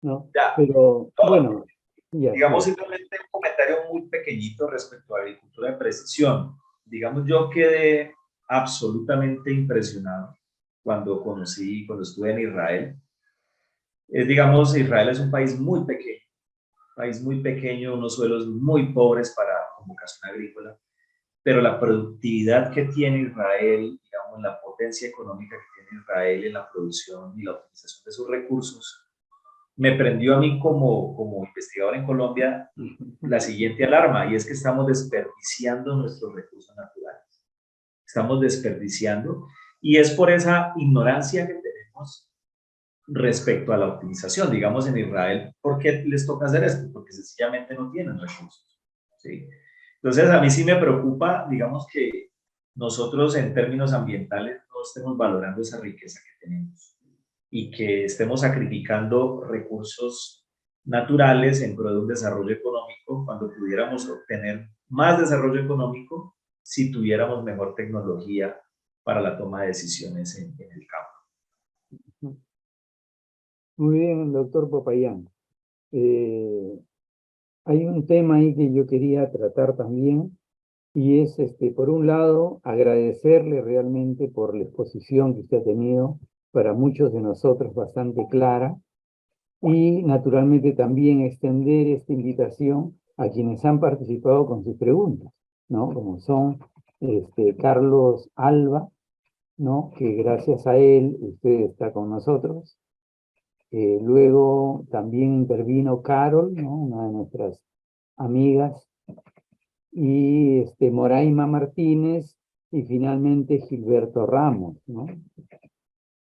¿No? Ya. Pero, bueno, ya. Digamos, Sí. simplemente un comentario muy pequeñito respecto a agricultura de precisión. Digamos, yo quedé absolutamente impresionado cuando estuve en Israel. Digamos, Israel es un país muy pequeño, unos suelos muy pobres para vocación agrícola, pero la productividad que tiene Israel, digamos, la potencia económica que tiene Israel en la producción y la optimización de sus recursos, me prendió a mí como investigador en Colombia la siguiente alarma, y es que estamos desperdiciando nuestros recursos naturales. Estamos desperdiciando, y es por esa ignorancia que tenemos respecto a la optimización. Digamos en Israel, ¿por qué les toca hacer esto? Porque sencillamente no tienen recursos, ¿sí? Entonces a mí sí me preocupa, digamos, que nosotros en términos ambientales no estemos valorando esa riqueza que tenemos y que estemos sacrificando recursos naturales en pro de un desarrollo económico cuando pudiéramos obtener más desarrollo económico si tuviéramos mejor tecnología para la toma de decisiones en el campo. Muy bien, doctor Popayán. Hay un tema ahí que yo quería tratar también, y es, por un lado, agradecerle realmente por la exposición que usted ha tenido, para muchos de nosotros bastante clara, y naturalmente también extender esta invitación a quienes han participado con sus preguntas, ¿no? Como son Carlos Alba, ¿no? Que gracias a él usted está con nosotros. Luego también intervino Carol, ¿no? Una de nuestras amigas, y Moraima Martínez, y finalmente Gilberto Ramos, ¿no?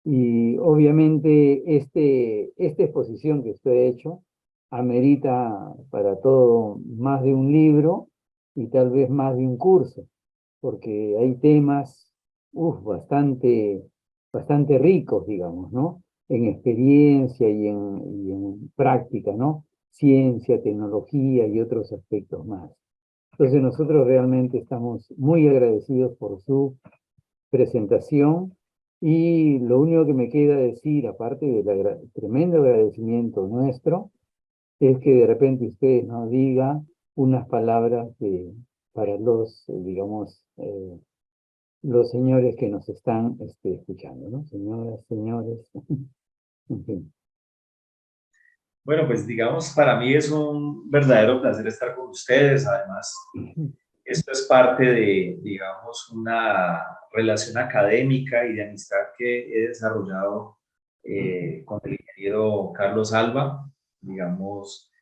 Y obviamente esta exposición que usted ha hecho amerita para todo más de un libro y tal vez más de un curso, porque hay temas bastante ricos, digamos, ¿no? En experiencia y en práctica, ¿no? Ciencia, tecnología y otros aspectos más. Entonces nosotros realmente estamos muy agradecidos por su presentación, y lo único que me queda decir, aparte del tremendo agradecimiento nuestro, es que de repente usted nos diga unas palabras para digamos, los señores que nos están escuchando, ¿no? Señoras, señores, en fin. Bueno, pues digamos, para mí es un verdadero placer estar con ustedes. Además, esto es parte de, digamos, una relación académica y de amistad que he desarrollado con el ingeniero Carlos Alba. Digamos,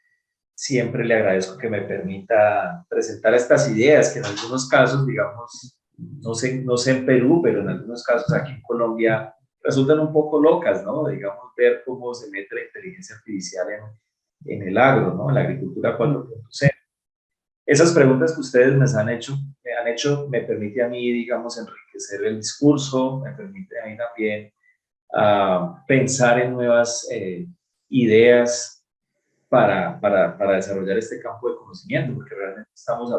siempre le agradezco que me permita presentar estas ideas que en algunos casos, digamos, no sé en Perú, pero en algunos casos aquí en Colombia resultan un poco locas, ¿no? Digamos, ver cómo se mete la inteligencia artificial en el agro, ¿no? En la agricultura 4.0. Esas preguntas que ustedes me permite a mí, digamos, enriquecer el discurso, me permite a mí también pensar en nuevas ideas para desarrollar este campo de conocimiento, porque realmente estamos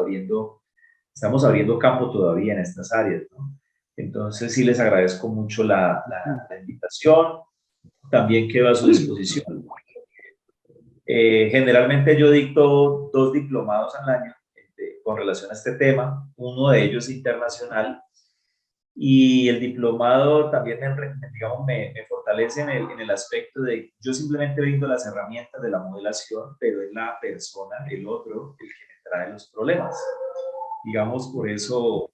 abriendo campo todavía en estas áreas, ¿no? Entonces sí les agradezco mucho la invitación, también quedo a su disposición. Generalmente yo dicto 2 diplomados al año con relación a este tema, uno de ellos internacional, y el diplomado también me fortalece en el aspecto de yo simplemente brindo las herramientas de la modelación, pero es la persona, el otro, el que me trae los problemas. Digamos, por eso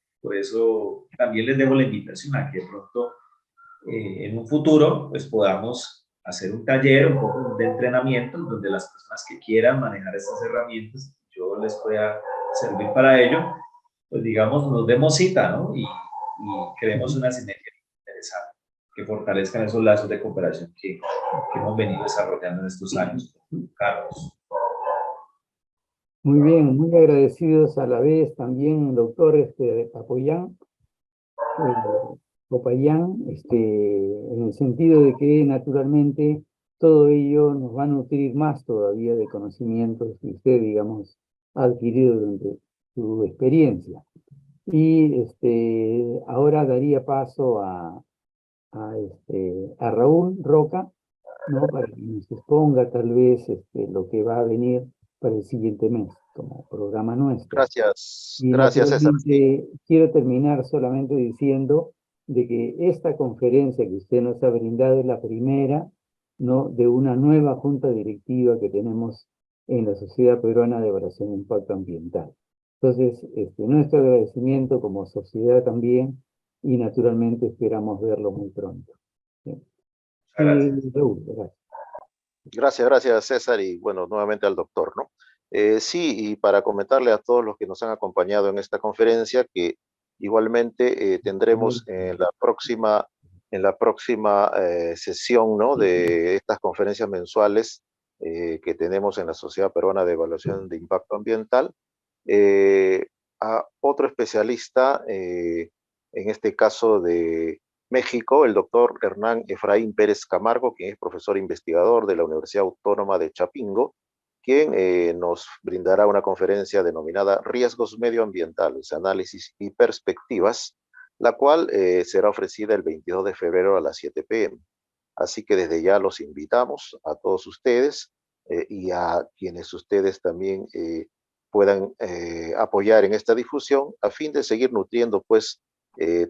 también les dejo la invitación a que de pronto en un futuro pues podamos hacer un taller, un poco de entrenamiento, donde las personas que quieran manejar estas herramientas, yo les pueda servir para ello, pues digamos, nos demos cita, ¿no? Y creemos una sinergia interesante que fortalezcan esos lazos de cooperación que hemos venido desarrollando en estos años. Carlos. Muy bien, muy agradecidos a la vez también, doctor Popayán, en el sentido de que naturalmente todo ello nos va a nutrir más todavía de conocimientos que usted, digamos, ha adquirido durante su experiencia. Y ahora daría paso a Raúl Roca, ¿no? Para que nos exponga tal vez lo que va a venir para el siguiente mes como programa nuestro. Gracias, Y gracias César. naturalmente quiero terminar solamente diciendo de que esta conferencia que usted nos ha brindado es la primera, ¿no? De una nueva junta directiva que tenemos en la Sociedad Peruana de Evaluación de Impacto Ambiental. Entonces, nuestro agradecimiento como sociedad también, y naturalmente esperamos verlo muy pronto. ¿Sí? Gracias. Raúl, gracias. Gracias César, y bueno, nuevamente al doctor, ¿no? Sí, y para comentarle a todos los que nos han acompañado en esta conferencia que igualmente tendremos en la próxima en la próxima sesión, ¿no?, de estas conferencias mensuales que tenemos en la Sociedad Peruana de Evaluación de Impacto Ambiental, a otro especialista, en este caso de México, el doctor Hernán Efraín Pérez Camargo, quien es profesor investigador de la Universidad Autónoma de Chapingo, quien nos brindará una conferencia denominada Riesgos Medioambientales, Análisis y Perspectivas, la cual será ofrecida el 22 de febrero a las 7 p.m. Así que desde ya los invitamos a todos ustedes y a quienes ustedes también puedan apoyar en esta difusión a fin de seguir nutriendo pues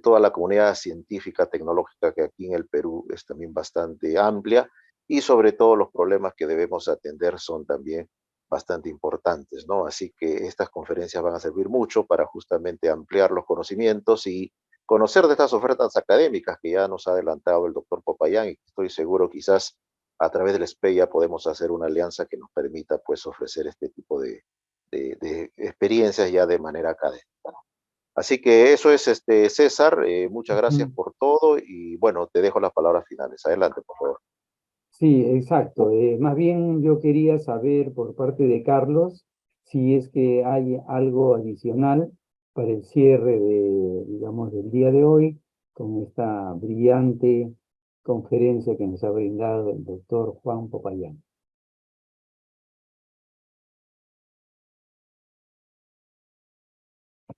toda la comunidad científica, tecnológica que aquí en el Perú es también bastante amplia y sobre todo los problemas que debemos atender son también bastante importantes, ¿no? Así que estas conferencias van a servir mucho para justamente ampliar los conocimientos y conocer de estas ofertas académicas que ya nos ha adelantado el doctor Popayán y estoy seguro quizás a través del SPEIA podemos hacer una alianza que nos permita pues ofrecer este tipo de experiencias ya de manera académica. Así que eso es, César, muchas gracias por todo y bueno, te dejo las palabras finales. Adelante, por favor. Sí, exacto. Más bien yo quería saber por parte de Carlos si es que hay algo adicional para el cierre de, digamos, del día de hoy con esta brillante conferencia que nos ha brindado el doctor Juan Popayán.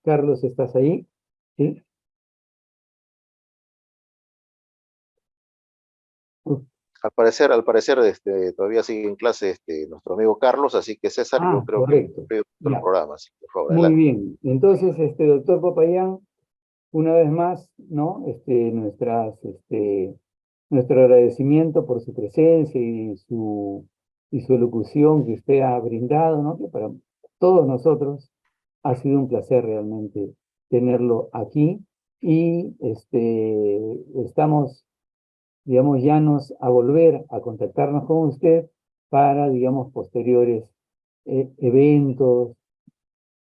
Carlos, ¿estás ahí? ¿Sí? Al parecer todavía sigue en clase nuestro amigo Carlos, así que César, yo creo que Correcto. veo otro Ya, programa, así que por favor, muy adelante. bien. Entonces, doctor Popayán, una vez más, ¿no? Nuestro agradecimiento por su presencia y su elocución que usted ha brindado, ¿no? Que para todos nosotros ha sido un placer realmente tenerlo aquí y estamos, digamos, llanos a volver a contactarnos con usted para, digamos, posteriores eventos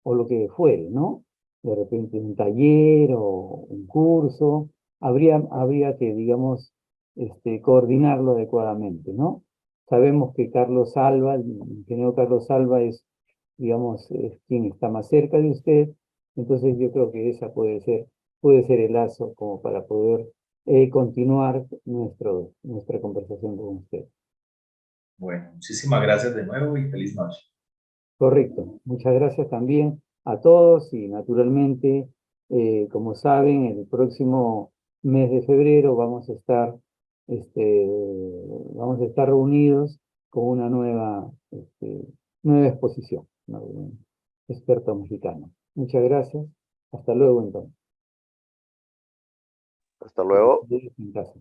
o lo que fuere, ¿no? De repente un taller o un curso, habría que, digamos, coordinarlo adecuadamente, ¿no? Sabemos que Carlos Alba, el ingeniero Carlos Alba es, digamos, es quien está más cerca de usted, entonces yo creo que esa puede ser el lazo como para poder continuar nuestra conversación con usted. Bueno, muchísimas gracias de nuevo y feliz noche. Correcto. Muchas gracias también a todos y naturalmente, como saben, el próximo mes de febrero vamos a estar reunidos con una nueva exposición, ¿no? De un experto mexicano. Muchas gracias. Hasta luego entonces. Hasta luego. En casa.